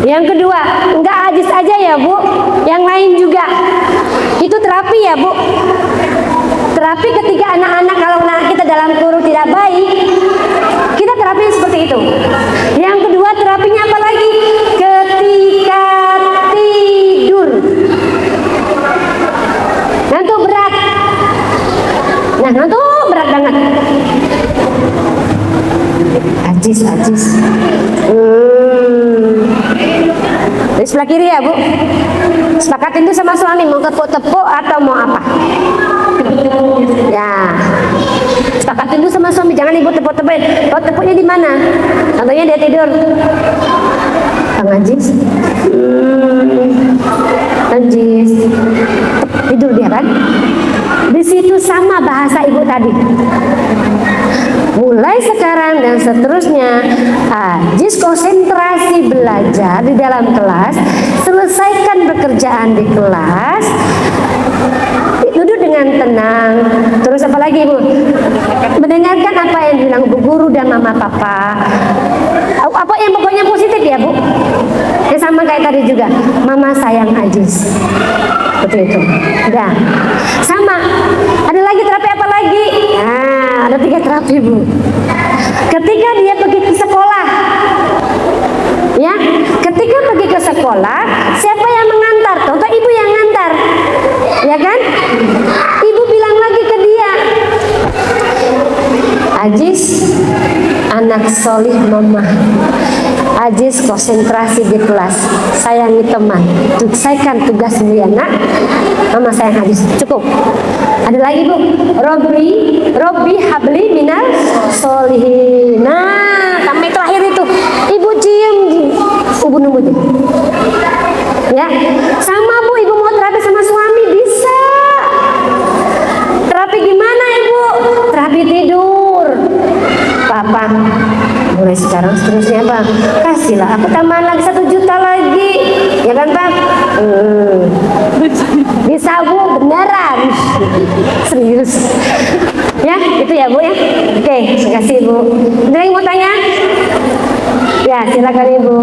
Speaker 1: Yang kedua, enggak Ajis aja ya Bu, yang lain juga. Itu terapi ya Bu. Terapi ketika anak-anak, kalau anak kita dalam kurung tidak baik, kita terapi seperti itu. Yang kedua, terapinya apa lagi? Ketika tidur, ngantuk berat. Nah, ngantuk berat banget. Ajis. Di sebelah kiri ya Bu. Sepakatin itu sama suami, mau tepuk-tepuk atau mau apa? Ya, sepakatin dulu sama suami, jangan ibu tepuk-tepukin. Kalau tepuknya di mana? Contohnya dia tidur. Bang Ajis, Ajis, tidur dia kan? Di situ sama bahasa ibu tadi. Mulai sekarang dan seterusnya, Ajis konsentrasi belajar di dalam kelas, selesaikan pekerjaan di kelas, duduk dengan tenang. Terus apa lagi Bu? Mendengarkan apa yang bilang Bu Guru dan Mama Papa. Apa yang pokoknya positif ya Bu? Yang sama kayak tadi juga, Mama sayang Ajis. Seperti itu. Udah. Sama. Ada lagi terapi apa lagi? Nah, ada 3 terapi Bu. Ketika dia pergi ke sekolah, ya, ketika pergi ke sekolah, siapa yang mengantar? Contoh ibu yang ngantar, ya kan? Ibu bilang lagi ke dia, Ajis, anak solih mama. Ajis konsentrasi di kelas, sayangi teman, selesaikan tugasmu ya nak. Mama sayang Ajis. Cukup. Ada lagi Bu, Robbi habli minal solihin. Nah, sampai terakhir itu ibu cium ubun-ubun. Ya, sama Bu, ibu mau terapi sama suami bisa. Terapi gimana Ibu? Terapi tidur. Papa, mulai sekarang seterusnya Bang, kasihlah aku tambahan lagi 1 juta lagi, ya kan Bang? Bisa Bu, beneran. Serius. Ya, itu ya Bu ya. Oke, terima kasih Bu. Ada yang mau tanya? Ya, silakan Ibu.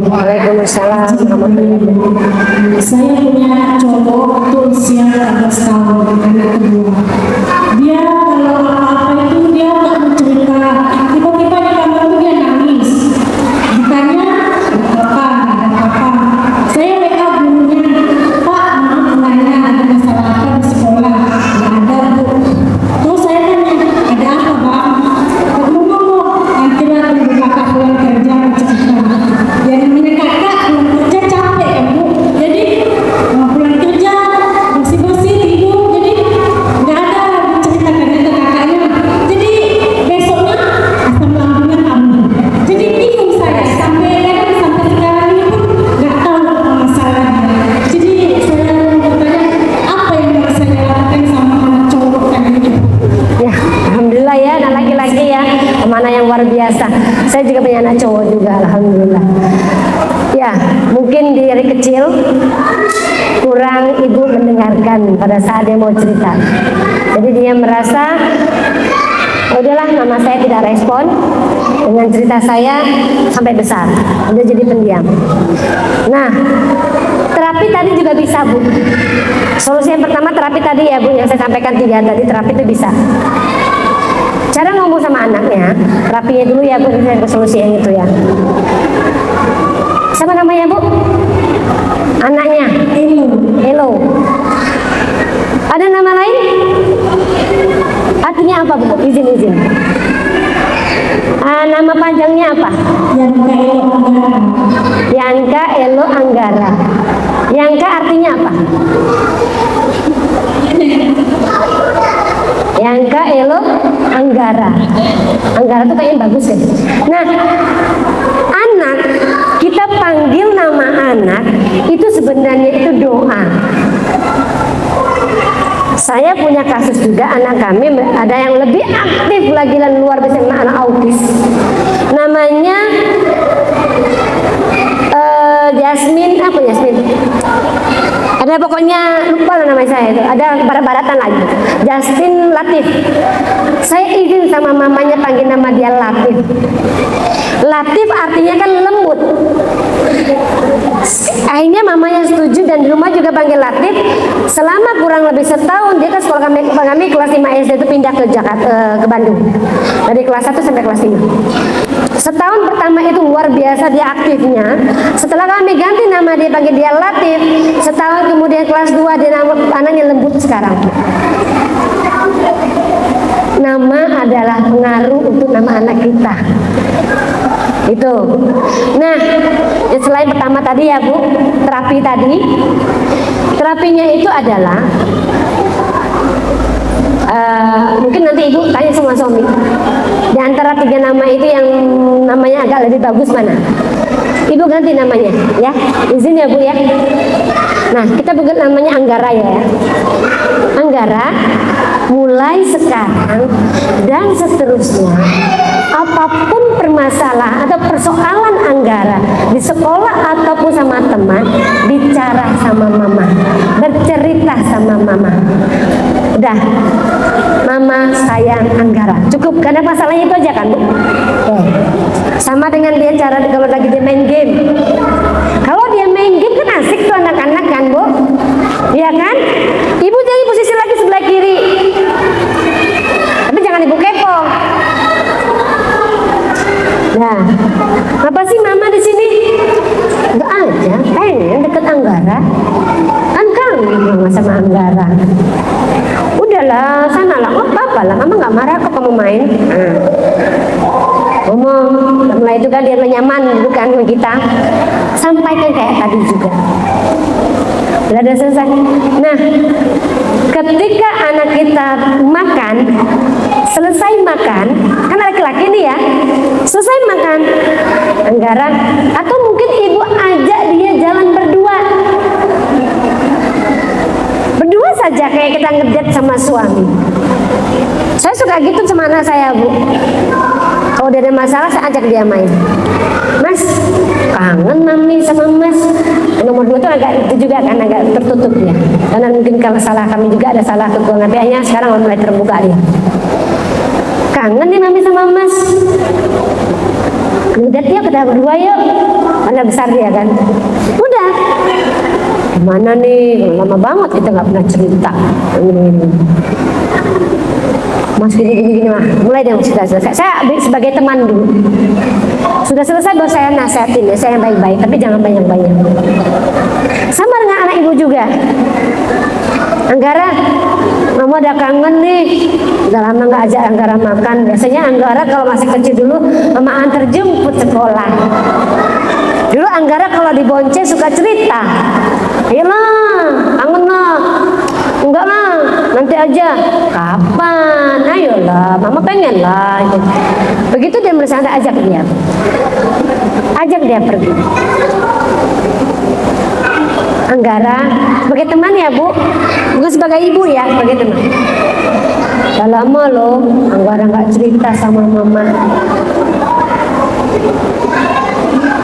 Speaker 1: Waalaikumsalam warahmatullahi wabarakatuh.
Speaker 4: Saya punya cowok tuh usia 14 tahun, anak kedua. Dia kalau apa-apa itu dia nggak mau cerita. Tiba-tiba di kamar tuh dia nangis. Ditanya, ada apa? Saya WA gurunya, Pak, maaf nanya ada masalah apa di sekolah? Nggak ada Bu. Terus saya tanya, ada apa Bang? Kamu ngomong, nanti lah tunggu kakak pulang kerja mau cerita. Yang namanya kakak pulang kerja capek ya Bu. Jadi pulang kerja bersih-bersih tidur, jadi nggak ada diceritakan ke kakaknya. Jadi besoknya asam lambungnya kambuh. Jadi bingung saya sampai sekarang ini pun nggak tahu apa masalahnya. Jadi saya mau bertanya apa yang harus saya lakukan sama anak cowok kayak ini.
Speaker 1: Ya, alhamdulillah ya, anak laki-laki ya, mana yang luar biasa. Saya juga punya anak cowok juga, alhamdulillah. Ya, mungkin dari kecil kurang ibu mendengarkan pada saat dia mau cerita. Jadi dia merasa, udahlah mama saya tidak respon dengan cerita saya sampai besar. Udah jadi pendiam. Nah, terapi tadi juga bisa Bu. Solusi yang pertama terapi tadi ya Bu, yang saya sampaikan 3 tadi, terapi itu bisa. Cara ngomong sama anaknya, terapinya dulu ya Bu, saya ke solusi yang itu ya. Siapa namanya Bu? Anaknya? Elo. Ada nama lain? Artinya apa Bu? Izin. Nama panjangnya apa? Yanka Elo Anggara. Yanka artinya apa? Yang K Elo Anggara. Anggara tuh kayaknya bagus ya. Nah, anak kita panggil nama anak itu sebenarnya itu doa. Saya punya kasus juga, anak kami ada yang lebih aktif lagi dan luar biasa, anak autis. Namanya Jasmine, apa Jasmine? Ada pokoknya lupa nama saya itu. Ada barat-baratan lagi. Justin Latif. Saya izin sama mamanya panggil nama dia Latif. Latif artinya kan lembut. Akhirnya mamanya setuju dan di rumah juga panggil Latif. Selama kurang lebih setahun dia kan sekolah kami kelas 5 SD itu pindah ke Jakarta, ke Bandung. Dari kelas 1 sampai kelas 5. Setahun pertama itu luar biasa dia aktifnya. Setelah kami ganti nama dia panggil dia Latif, setahun kemudian kelas 2 dia anaknya lembut sekarang. Nama adalah pengaruh untuk nama anak kita. Itu. Nah, selain pertama tadi ya Bu, terapi tadi. Terapinya itu adalah mungkin nanti Ibu tanya sama suami. Di antara 3 nama itu yang namanya agak lebih bagus mana? Ibu ganti namanya, ya. Izin ya Bu ya. Nah, kita buat namanya Anggara ya. Anggara, mulai sekarang dan seterusnya, apapun permasalahan atau persoalan Anggara di sekolah ataupun sama teman, bicara sama mama, bercerita sama mama. Udah, mama sayang Anggara. Cukup, karena masalahnya itu aja kan Bu. Sama dengan dia cara kalau lagi dia main game. Kalau dia main game kan asik tuh anak-anak kan Bu, iya kan? Ibu jadi posisi lagi sebelah kiri, tapi jangan Ibu kepo. Nah, apa sih mama di sini? Enggak aja, pengen deket Anggara. Kan kangen mama sama Anggara. Udahlah, sana lah, nggak apa-apa lah, mama nggak marah kok kamu main. Ngomong, mulai itu kan dia nyaman bukan sama kita. Sampaikan kayak tadi juga. Udah selesai. Nah, ketika anak kita makan, selesai makan, kan laki-laki nih ya, selesai makan, Anggara, atau mungkin ibu ajak dia jalan berdua. Berdua saja kayak kita ngejat sama suami. Saya suka gitu sama anak saya Bu. Kalau dia ada masalah saya ajak dia main. Mas, kangen mami sama mas. Nomor 2 itu agak itu juga kan agak tertutup ya. Karena mungkin kalau salah kami juga ada salah kekurangan. Tapi hanya sekarang mulai terbuka dia. Kangen nih mami sama mas. Kemudian dia kita berdua yuk. Mana besar dia kan. Udah. Gimana nih? Lama banget kita nggak pernah cerita. Mas gini mah, mulai deh sudah selesai. Saya sebagai teman dulu. Sudah selesai baru saya nasihatin ya, saya yang baik-baik, tapi jangan banyak-banyak. Sama dengan anak ibu juga. Anggara, mama udah kangen nih. Udah lama nggak ajak Anggara makan. Biasanya Anggara kalau masih kecil dulu, mama antar jemput sekolah. Dulu Anggara kalau dibonceng suka cerita. Ayolah, kangen lah. Enggak lah, nanti aja. Kapan? Ayolah, mama pengen lah. Begitu dia bersandar, ajak dia. Ajak dia pergi. Anggara, sebagai teman ya Bu, bukan sebagai ibu ya, sebagai teman. Udah lama loh, Anggara nggak cerita sama mama.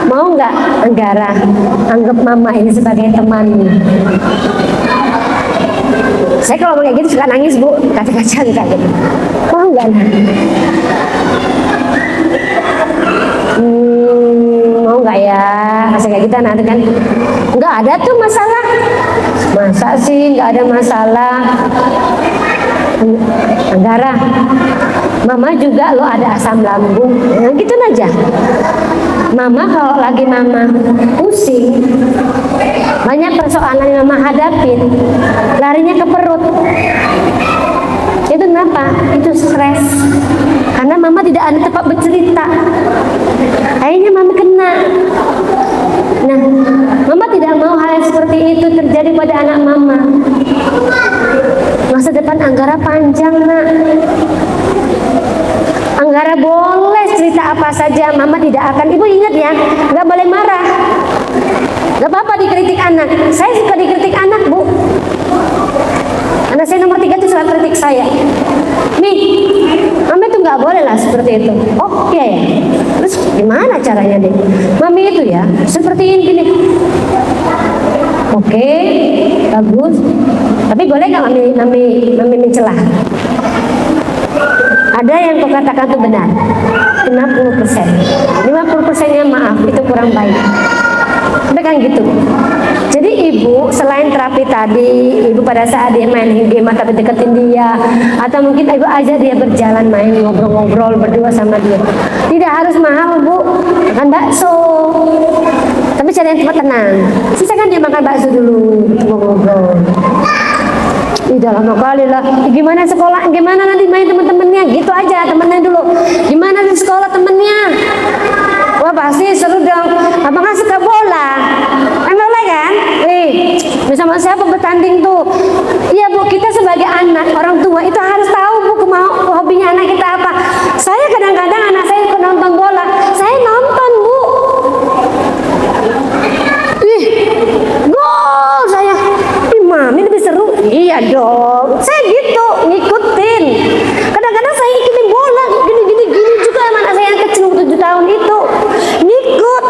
Speaker 1: Mau nggak Anggara anggap mama ini sebagai teman? Saya kalau kayak gitu suka nangis Bu, kaca-kaca kayak gitu. Mau nggak nah? Mau nggak ya? Kasih kayak gitu nanti kan nggak ada tuh masalah. Masa sih nggak ada masalah? Anggara, mama juga lo ada asam lambung, nah, gitu aja. Mama kalau lagi mama pusing, banyak persoalan yang mama hadapin, larinya ke perut. Itu kenapa? Itu stres. Karena mama tidak ada tempat bercerita. Akhirnya mama kena. Nah, mama tidak mau hal yang seperti itu terjadi pada anak mama. Masa depan Anggara panjang nak. apa saja, mama tidak akan. Ibu ingat ya, nggak boleh marah. Gak apa-apa dikritik anak. Saya suka dikritik anak, Bu. Anak saya nomor 3 itu suka kritik saya. Nih, mami itu nggak boleh lah seperti itu. Oh iya ya. Terus gimana caranya deh? Mami itu ya seperti ini gini. Oke, bagus. Tapi boleh nggak mami mencelah? Ada yang kau katakan itu benar. 50%. 50%-nya maaf, itu kurang baik. Tapi kan gitu. Jadi ibu selain terapi tadi, ibu pada saat dia main game tapi deketin dia, atau mungkin ibu ajak dia berjalan main ngobrol-ngobrol berdua sama dia. Tidak harus mahal, Bu, makan bakso. Tapi cari yang tempat tenang. Sisakan dia makan bakso dulu, ngobrol. Udah lama kali lah. Gimana sekolah? Gimana nanti main teman-temannya? Gitu aja, temennya dulu. Gimana di sekolah temennya? Wah pasti seru dong. Apakah suka bola? Main bola kan? Bersama siapa bertanding tuh? Iya Bu, kita sebagai anak, orang tua itu harus tahu Bu, hobinya anak kita apa. Saya kadang-kadang anak saya ikut nonton bola. Saya nonton Bu. Gol saya. Mami lebih seru. Iya dong. Saya gitu, ngikutin. Kadang-kadang saya ikutin bola gini juga sama anak saya yang kecil 7 tahun itu. Ngikut.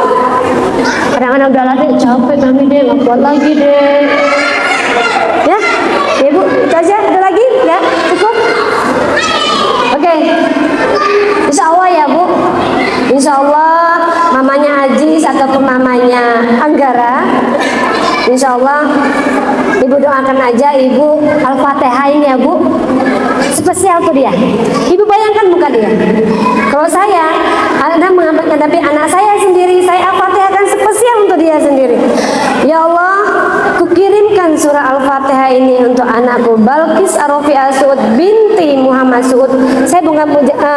Speaker 1: Kadang-kadang udah latih capek mami deh, nggak kuat lagi deh. Ya, Ibu, itu aja. Ada lagi? Ya, cukup. Oke. Insya Allah ya Bu. Insya Allah mamanya Ajis ataupun mamanya Anggara, insya Allah Ibu doakan aja Ibu Al-Fatihah ini ya Bu. Spesial tuh dia. Ibu bayangkan muka dia. Kalau saya ada menghadapi anak saya sendiri, saya Al-Fatihahkan spesial untuk dia sendiri. Ya Allah, kukirimkan surah Al-Fatihah ini untuk anakku Balkis Arofiah Suud binti Muhammad Suud. Saya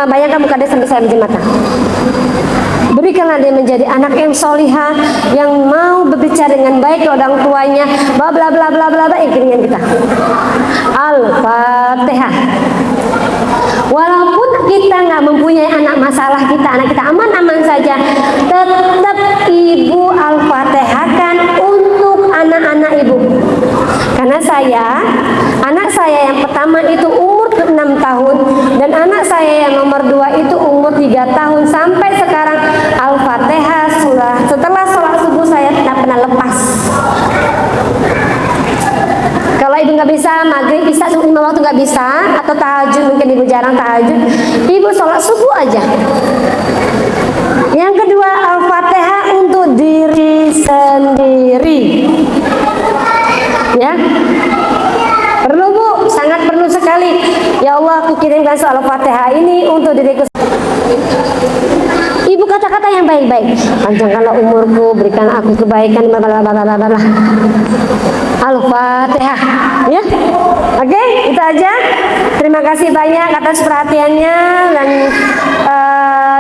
Speaker 1: bayangkan muka dia sampai saya menjadi mata. Berikanlah dia menjadi anak yang solihah, yang mau berbicara dengan baik ke orang tuanya, bla bla bla bla bla bla. Ikirin kita. Al-Fatihah. Walaupun kita nggak mempunyai anak, masalah kita, anak kita aman-aman saja, tetap Ibu Al-Fatihahkan untuk anak-anak Ibu. Karena anak saya yang pertama itu umur 6 tahun dan anak saya yang nomor 2 itu umur 3 tahun. Sampai sekarang Al-Fatihah surah setelah sholat subuh saya tidak pernah lepas. Kalau Ibu nggak bisa maghrib, bisa 5 waktu nggak bisa, atau tahajud mungkin Ibu jarang tahajud, Ibu sholat subuh aja. Yang kedua, Al-Fatihah untuk diri sendiri. Ya, perlu Bu, sangat perlu sekali. Ya Allah, aku kirimkan surah Al-Fatihah ini untuk diriku. Ibu kata-kata yang baik-baik. Panjangkanlah umurku, berikan aku kebaikan. Al-Fatihah. Ya, oke, itu aja. Terima kasih banyak atas perhatiannya dan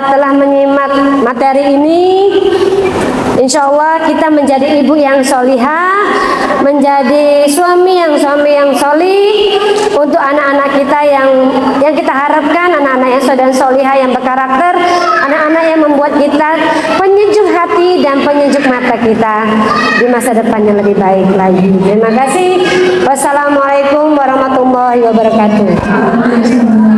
Speaker 1: telah menyimak materi ini. Insya Allah kita menjadi ibu yang solihah, menjadi suami yang solih untuk anak-anak kita yang kita harapkan, anak-anak yang solih dan solihah yang berkarakter, anak-anak yang membuat kita penyejuk hati dan penyejuk mata kita di masa depan yang lebih baik lagi. Terima kasih. Wassalamualaikum warahmatullahi wabarakatuh.